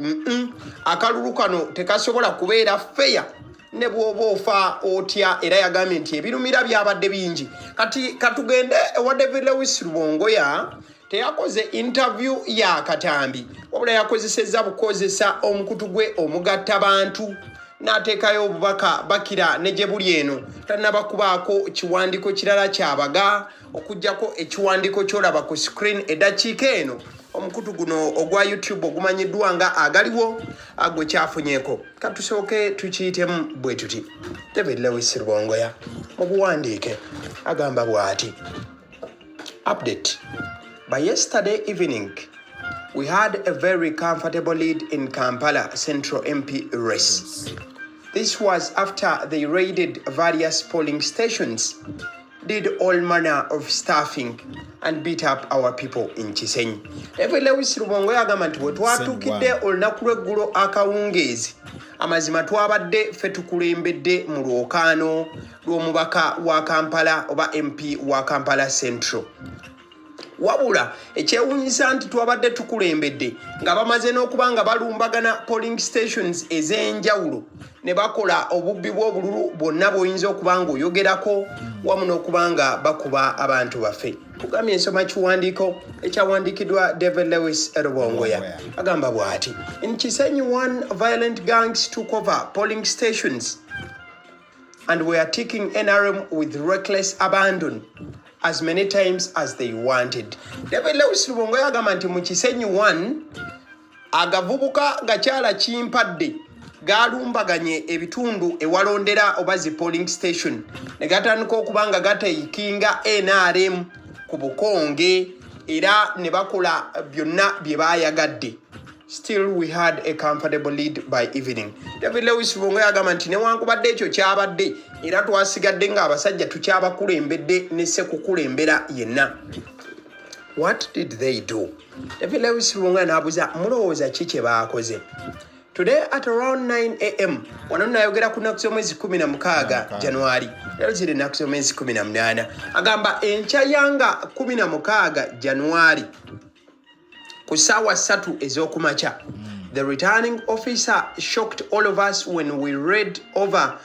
akalulu kano tekasobola kubeera feya ne bw'oba ofa otya era yagambye nti ebirumira byabadde bingi. Kati katugende ewa David Lewis Rubongoya teyakoze interview ya katambi wabula yakozesezza bukozesa omukutu gwe omugatta bantu n'ateekayo obubaka bakira ne gye buli eno tannabakubaako kiwandiiko kirala kyabaga okuggyako ekiwandiiko ky'olaba ku screen eddakiika eno omukutu guno ogwa YouTube ogumanyiddwa nga agaliwo agwe kyafunyeeko. Katusooke tukiyitemu bwe tuti. David Lewis Rubongoya mu buwandiike agamba bw'ati. Update. By yesterday evening, we had a very comfortable lead in Kampala Central MP race. This was after they raided various polling stations, did all manner of staffing, and beat up our people in Chisenyi. David Lewis Rubongoya agamba nti bwe twatukidde olunaku lw'eggulo akawungeezi amazima twabadde ffe tukulembedde mu lwokaano lw'omubaka wa Kampala oba MP wa Kampala Central. Wabula ekyewuunyisa nti twabadde tukulembedde nga bamaze n'okuba nga balumbagana polling stations ez'enjawulo ne bakola obubbi bw'obululu bwonna bw'oyinza okuba ng'oyogerako wamu n'okubanga bakuba abantu baffe. Tugambye ensoma kiwandiiko ekyawandiikiddwa David Lewis Rubongoya agamba bw'ati: In Kisenyi 1, violent gangs took over polling stations and were taking NRM with reckless abandon as many times as they wanted. David Lewis Rubongoya agamba nti mu Kisenyi 1 agavubuka gakyala kimpadde galumbaganye ebitundu ewalondera oba zi polling station ne gatandika okuba nga gateyikinga NRM ku bukonge era ne bakola byonna bye baayagadde. Still we had a comfortable lead by evening. David Lewis Rubongoya agamba nti newankubadde ekyo kyabadde era twasigadde ng'abasajja tukyabakulembedde ne ssekukulembera yenna. What did they do? David Lewis Rubongoya n'abuuza mulowooza ki kye baakoze? Today at around 9 a.m. wano nayogera ku nnaku z'omwezi 16 January. Lero ziri nnaku z'omwezi 18. Agamba enkya yanga 16 January ku ssaawa 3 ez'okumakya. The returning officer shocked all of us when he read over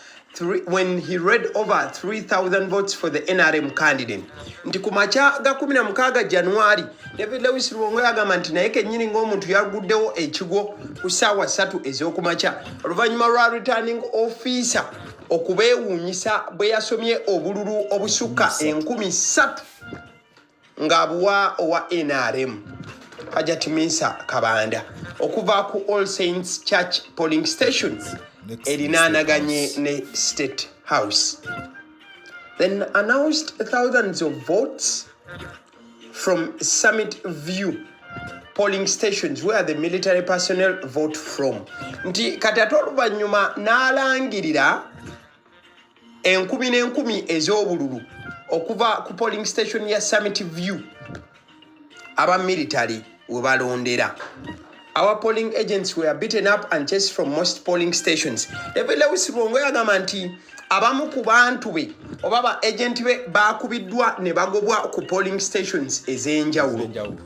3,000 votes for the NRM candidate. Nti ku makya ga 16 January, David Lewis Rubongoya agamba nti naye kennyini ng'omuntu yaguddewo ekigo ku ssaawa 3 ez'okumakya oluvannyuma lwa returning officer okubeewuunyisa bwe yasomye obululu obusukka 3,000 ng'abuwa owa NRM. Hajati Minsa Kabanda okuva ku All Saints Church polling stations erinaanaganye ne State House. Then announced thousands of votes from Summit View polling stations where the military personnel vote from. Nti kati ate oluvannyuma n'alangirira 10,000 ez'obululu okuva ku polling station ya Summit View aba military we balondera. Our polling agents were beaten up and chased from most polling stations. David Lewis Rubongoya agamba nti abamu ku bantu be oba ba agent be bakubiddwa ne bagobwa ku polling stations ez'enjawulo.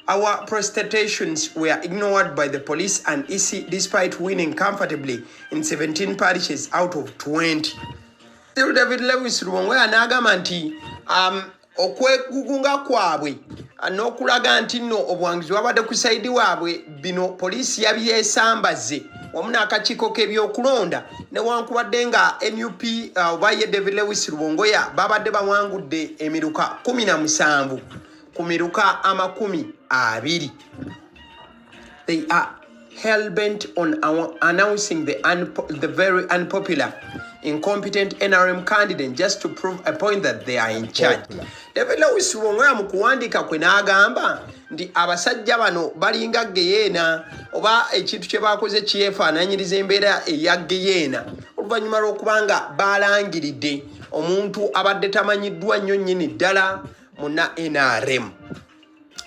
Our protestations were ignored by the police and EC despite winning comfortably in 17 parishes out of 20. Still David Lewis Rubongoya n'agamba nti okwegugunga kwabwe n'okulaga nti nno obuwanguzi bwabadde ku saidi waabwe bino poliisi yabyesambaze wamu n'akakiiko k'ebyokulonda newankubadde nga NUP oba ye David Lewis Rubongoya babadde bawangudde emiruka 17 ku miruka 20. They are hell-bent on announcing the very unpopular, incompetent NRM candidate just to prove a point that they are in charge. David Lewis Rubongoya mu kuwandiika kwe n'agamba nti abasajja bano balinga geyeena oba ekintu kye baakoze kyefaananyiriza embeera eya geyeena oluvannyuma lw'okubanga baalangiridde omuntu abadde tamanyiddwa nnyo nnyini ddala munna NRM.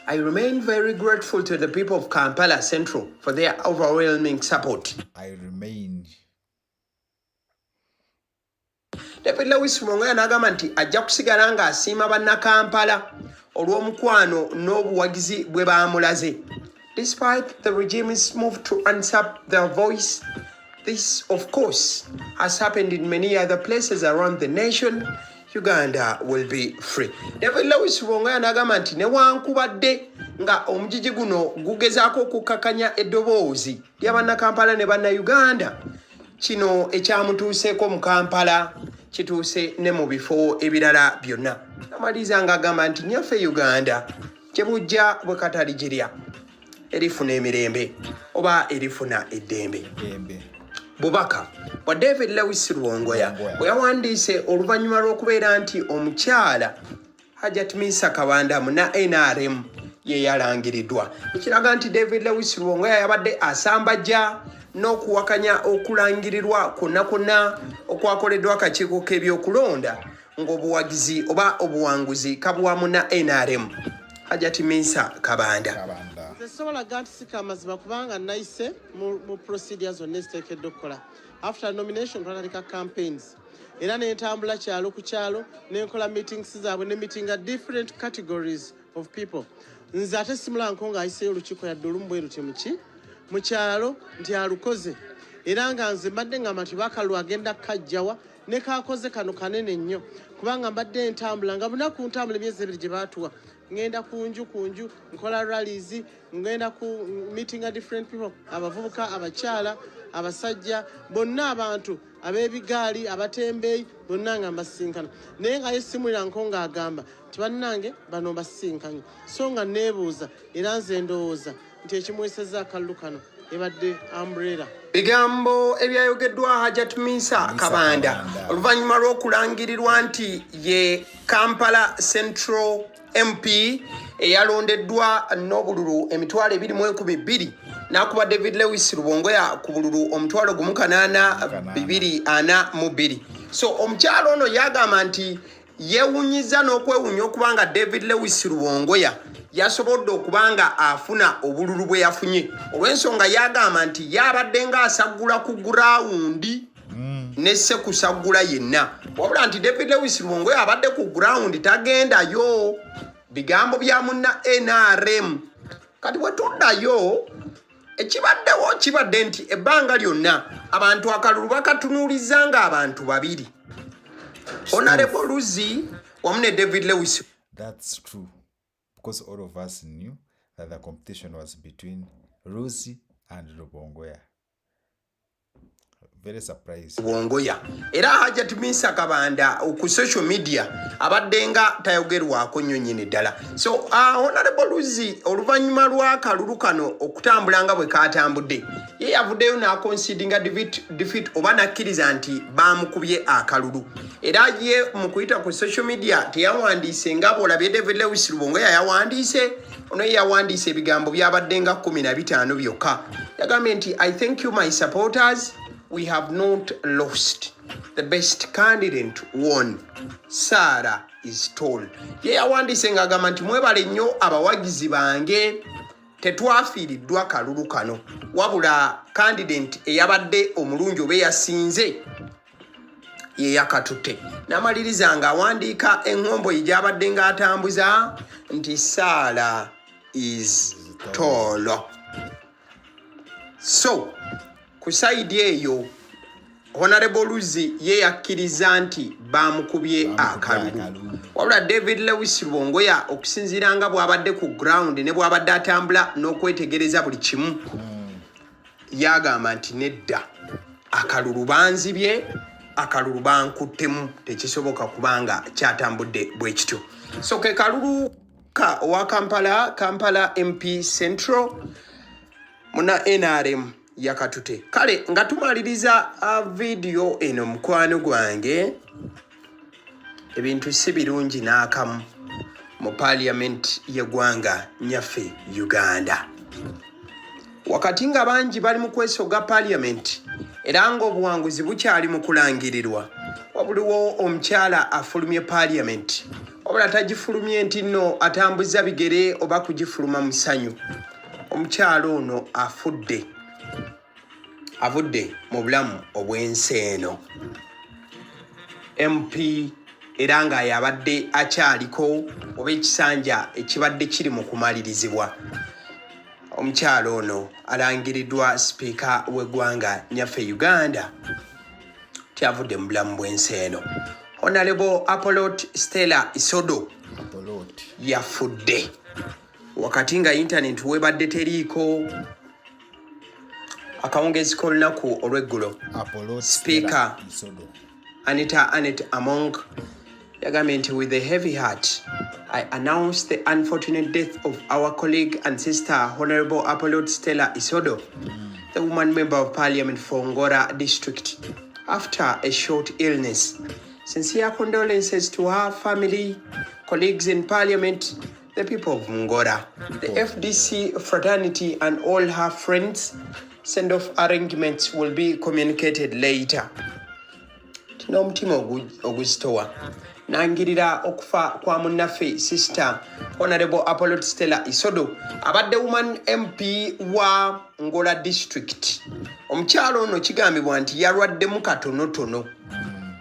I remain very grateful to the people of Kampala Central for their overwhelming support. David Lewis Rubongoya n'agamba nti ajja kusigala ng'asiima bannakampala olw'omukwano n'obuwagizi bwe baamulaze. Despite the regime's move to usurp their voice, this of course has happened in many other places around the nation. Uganda will be free. David Lewis Rubongoya n'agamba nti newankubadde nga omujiji guno gugezaako okukakanya eddoboozi ly'abannakampala ne bannayuganda, kino ekyamutuuseeko mu Kampala kituuse ne mu bifo ebirala byonna. Amaliza ng'agamba nti nyaffe Uganda kye bujja bwe katali girya erifuna emirembe oba erifuna eddembe. Bubaka bwa David Lewis Rubongoya bwe yawandiise oluvannyuma lw'okubeera nti omukyala Hajati Minsa Kabanda muna NRM ye yalangiriddwa. Ekiraga nti David Lewis Rubongoya yabadde asambajja n'okuwakanya okulangirirwa kwonna okwakoleddwa akakiiko k'ebyokulonda ng'obuwagizi oba obuwanguzi kabuwamu na NRM. Hajati Minsa Kabanda. Sobola ganti sika mazima kubanga naise mu procedures on eziteekeddwa okukola. After nomination twatandika campaigns. Era n'entambula kyalo ku kyalo n'enkola meetings zaabwe ne meeting at different categories of people. Nze ate simulanko nga ayiseyo olukiiko yadde olumu bwe luti mu kyalo nti alukoze. era nga nze mbadde ngamba nti Akalulu agenda kajjawa ne kakoze kano kanene nnyo kubanga mbadde entambula nga bunaku ntambula emyezi 2 gye baatuwa ngenda kunju nkola rallies ngenda ku meeting a different people abavubuka abakyala abasajja bonna abantu abebigaali abatembeeyi bonna nga mbasinkana naye nga yesimulira nkonga agamba tibannange bano mbasinkanye so nga neebuuza era nze ndowooza nti ekimweseza Akalulu kano ebadde umbrella. Bigambo ebyayogeddwa Hajat Misa Kabanda oluvannyuma lw'okulangirirwa nti ye Kampala Central MP eyalondeddwa n'obululu emitwalo 22 n'akuba David Lewis Rubongoya ku bululu omutwalo 1,242. So omukyalo ono yagamba nti yeewunyiza n'okwewunya okubanga David Lewis Rubongoya yasobodde okubanga afuna obululu bwe yafunye olw'ensonga yagamba nti yabadde ng'asaggula ku gurawundi nesse kusaggula yenna wabula nti David Lewis Rubongoya abadde ku gurawundi tagendayo bigambo bya munna NRM kati bwe tuddayo ekibaddewo kibadde nti ebbanga lyonna abantu Akalulu bakatunuuliza nga abantu babiri Honorable LUZZI wamu ne David Lewis. That's true. Because all of us knew that the competition was between LUZZI and Rubongoya. Very surprised. Rubongoya. Era Hajat Misa Kabanda ku social media abadde nga tayogerwako nnyo nnyini ddala. So Honorable LUZZI oluvannyuma lwa Akalulu kano okutambula nga bwe katambudde ye yavuddeyo n'akonsidinga defeat oba n'akkiriza nti bamukubye Akalulu. Era ye mu kuyita ku social media teyawandiise nga bw'olabye David Lewis Rubongoya yawandiise ono ye yawandiise ebigambo byabadde nga 15 byokka. Yagambye nti I thank you my supporters. We have not lost. The best candidate won. Sarah is told. Ye yawandiise ng'agamba nti mwebale nnyo abawagizi bange tetwafiiriddwa Akalulu kano wabula candidate eyabadde omulungi oba eyasinze ye yakatutte. N'amaliriza ng'awandiika eŋŋombo egyabadde ng'atambuza nti Sarah is tall. So ku sayidi eyo Honorable LUZZI ye yakkiriza nti bamukubye Akalulu wabula David Lewis Rubongoya okusinziira nga bw'abadde ku ground ne bw'abadde atambula n'okwetegereza buli kimu yagamba nti nedda Akalulu banzibye Akalulu bankuttemu tekisoboka kubanga kyatambudde bwe kityo. So ke Kalulu ka owa Kampala MP Central muna NRM yakatute. Kale nga tumaliriza video eno mukwano gwange ebintu si birungi n'akamu mu parliament y'eggwanga nyaffe Uganda. Wakati nga bangi bali mu kwesoga parliament era ng'obuwanguzi bukyali mu kulangirirwa wabuliwo omukyala afulumye parliament wabula tagifulumye nti nno atambuza bigere oba kugifuluma mu ssanyu. Omukyala ono avudde mu bulamu obw'ensi eno. MP era nga yabadde akyaliko oba ekisanja ekibadde kiri mu kumalirizibwa. Omukyala ono alangiriddwa sipiika w'eggwanga nyaffe Uganda tyavudde mu bulamu bw'ensi eno. Honorable Apollo Stella Isodo yafudde wakati nga internet webadde teriiko akawungezi k'olunaku olw'eggulo. Speaker Anita Among yagambye nti with a heavy heart I announce the unfortunate death of our colleague and sister Honorable Apollo Stella Isodo, the woman member of Parliament for Ngora District, after a short illness. Sincere condolences to her family, colleagues in Parliament, the people of Ngora, the FDC fraternity and all her friends. Send-off arrangements will be communicated later. Tino omutima oguzitowa. Nangirira okufa kwa munnaffe sister Honorable Apollo Stella Isodo abadde woman MP wa Ngora District. Omukyalo ono kigambibwa nti yalwaddemu katonotono.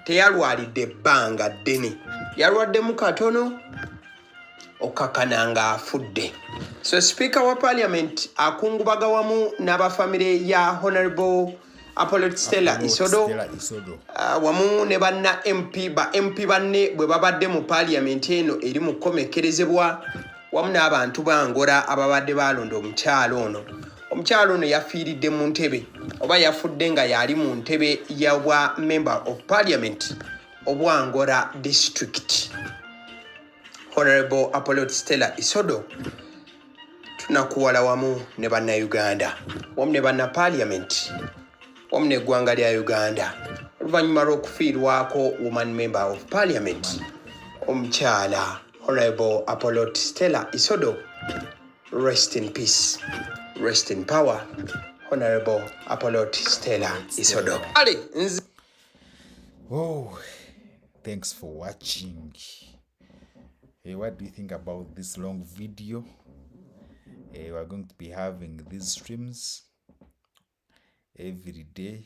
Teyalwalidde ebbanga ddene. Yalwaddemu katono okakananga afudde. So Speaker wa Parliament akungubaga wamu n'abafamile ya Honorable Apollo Stella Isodo wamu ne banna MP banne bwe babadde mu parliament eno eri mu komekerezebwa wamu n'abantu bangora ababadde balonda omukyalo ono yafiiridde mu ntebe oba yafudde nga yali mu ntebe ya bwa member of parliament obwangora district. Honorable Apollo Stella Isodo tunakuwala wamu ne banna Uganda wamu ne banna parliament wamu n'eggwanga lya Uganda oluvannyuma lw'okufiirwako woman member of parliament omukyala Honorable Apollo Stella Isodo. Rest in peace, rest in power, Honorable Apollo Stella Isodo. Oh, thanks for watching. Hey, what do you think about this long video? We're going to be having these streams every day.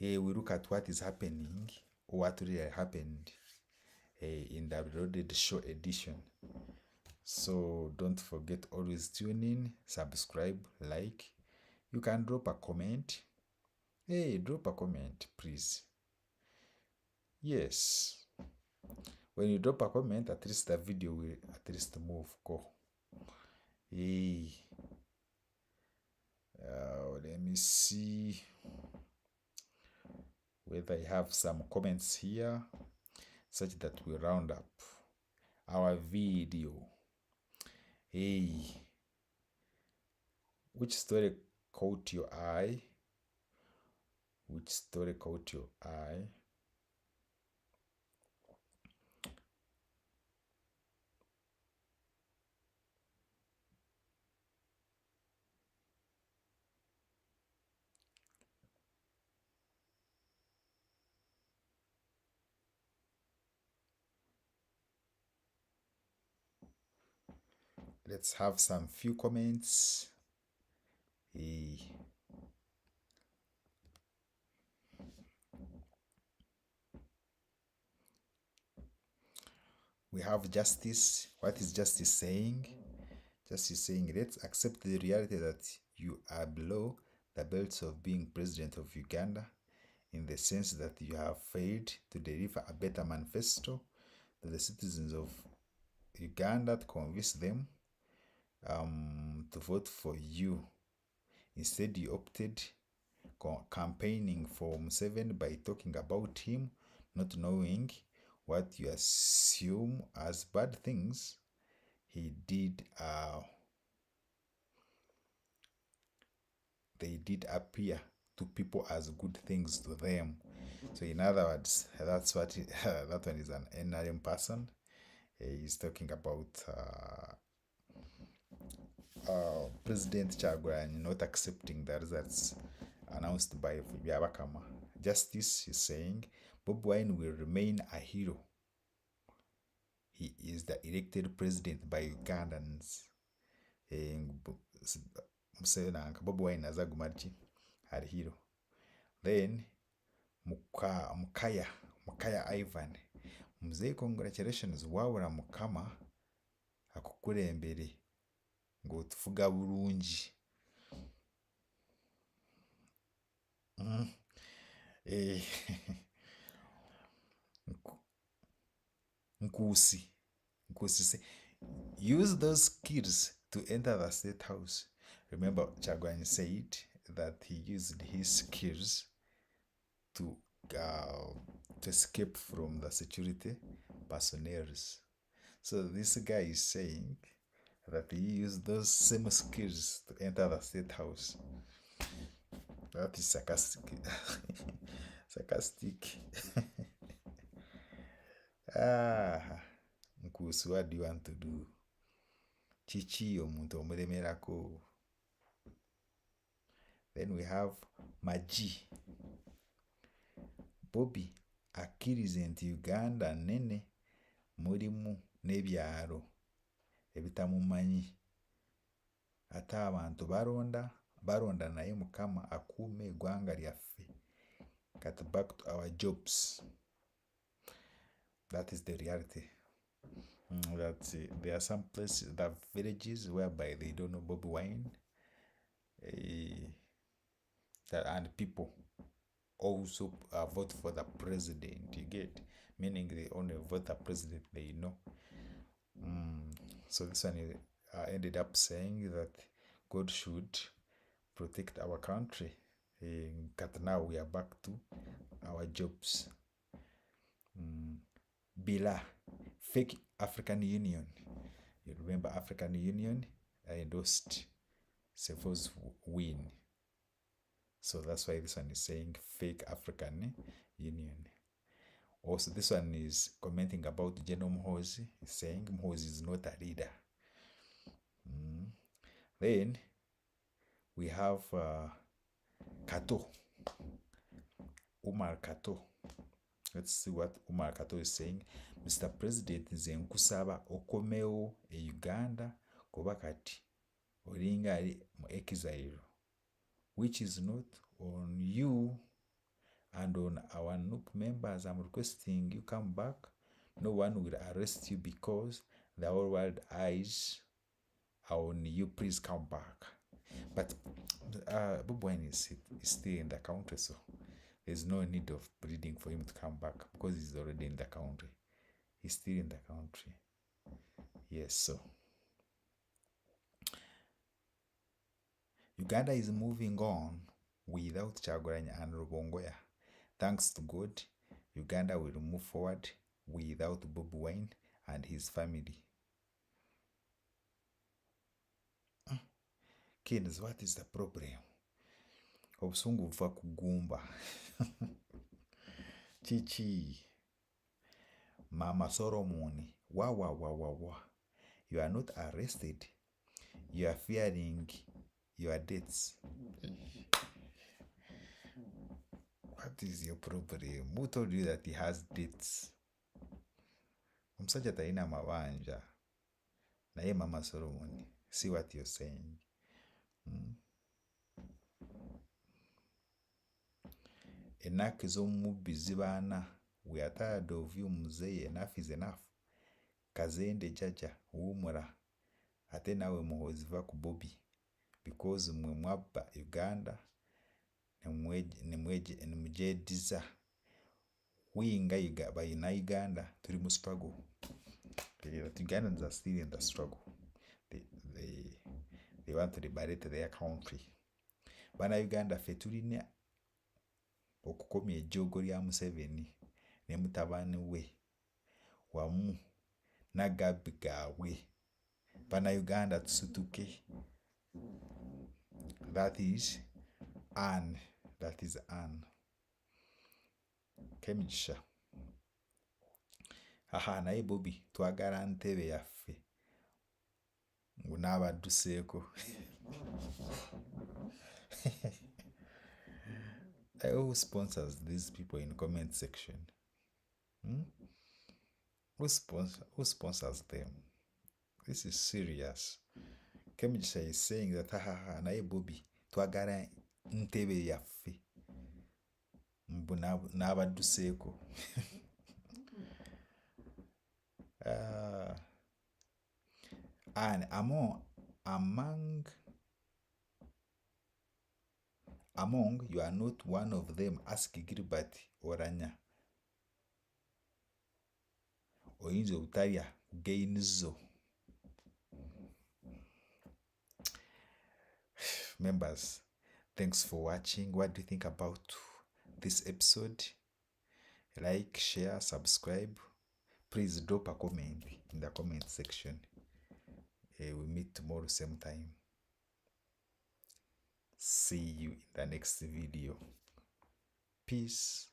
We look at what is happening or what really happened in the uploaded show edition. So don't forget, always tune in, subscribe, like. You can drop a comment. Drop a comment, please. Yes. When you drop a comment, at least the video will at least move. Go. Let me see whether I have some comments here such that we round up our video. Which story caught your eye? Which story caught your eye? Let's have some few comments. We have Justice. What is Justice saying? Justice saying, let's accept the reality that you are below the belts of being president of Uganda, in the sense that you have failed to deliver a better manifesto to the citizens of Uganda to convince them to vote for you. Instead, you opted campaigning for MUSEVENI by talking about him, not knowing what you assume as bad things he did. They did appear to people as good things to them. So in other words, that's what that one is an NRM person. He's talking about President Kyagulanyi not accepting the results announced by BYABAKAMA. Justice is saying Bobi Wine will remain a hero. He is the elected president by Ugandans. Bobi Wine azagumaji a hero. Then Mukaya Ivan, Mzee, congratulations, wawula Mukama akukulembere ng'otufuga bulungi. Nkusi say, use those skills to enter the state house. Remember, Kyagulanyi said that he used his skills to escape from the security personnel. So this guy is saying that he used those same skills to enter the state house. That is sarcastic. Sarcastic. Nkusi, what do you want to do? Chichi omuntu omulemerako. Then we have Maji. Bobi akkiriza nti Uganda nene mulimu n'ebyalo ebitamumanyi. Ate abantu balonda naye Mukama akuume eggwanga lyaffe. Cut back to our jobs. That is the reality. That there are some places, the villages whereby they don't know Bobi Wine. and people also vote for the president. You get, meaning they only vote the president they know. So this one ended up saying that God should protect our country. But now we are back to our jobs. Bila fake African Union. You remember African Union endorsed Sefo's win. So that's why this one is saying fake African Union. Also, this one is commenting about General Muhoozi, saying Muhoozi is not a leader. Then we have Kato, Umar Kato. Let's see what Umar Kato is saying. Mr. President, nze nkusaba okomeo Uganda kuba kati olinga ali mu exile, which is not on you and on our NUP members. I'm requesting you come back. No one will arrest you because the whole world eyes are on you. Please come back. But Bobi Wine is still in the country, so there's no need of pleading for him to come back because he's already in the country. He's still in the country. Yes, so Uganda is moving on without Kyagulanyi and Rubongoya. Thanks to God, Uganda will move forward without Bobi Wine and his family. Kids, what is the problem? Obusungu buva kugumba. Chichi. Mama Solomon. Wow. You are not arrested. You are fearing your debts. What is your problem? Who told you that he has debts? Omusajja talina mabanja. Naye Mama Solomon. See what you're saying. Enaku ez'omubbi zibaana. We are tired of you, Muzeye. Enough is enough. Kazende jaja, humura. Ate nawe Muhoozi va ku Bobi. Because mwe mwabba Uganda nemujediza. We nga bayina Uganda tuli mu struggle. Ugandans are still in the struggle. They want to liberate their country. Bana Uganda fe tulina okukomya ejjoogo lya Museveni ne mutabani we wamu n'agabbi gaabwe. Bana Uganda tusituke. That is Anne. Kemigisha. Naye Bobi twagala ntebe yaffe. Ng'abadduseeko. Who sponsors these people in comment section? Who sponsors them? This is serious. Kemigisha is saying that naye Bobi twagala ntebe yaffe. N'abadduseeko. And among you are not one of them. Ask Gilbert Oranya. Oyinza obutalya gainizo. Members, thanks for watching. What do you think about this episode? Like, share, subscribe. Please drop a comment in the comment section. We'll meet tomorrow same time. See you in the next video. Peace.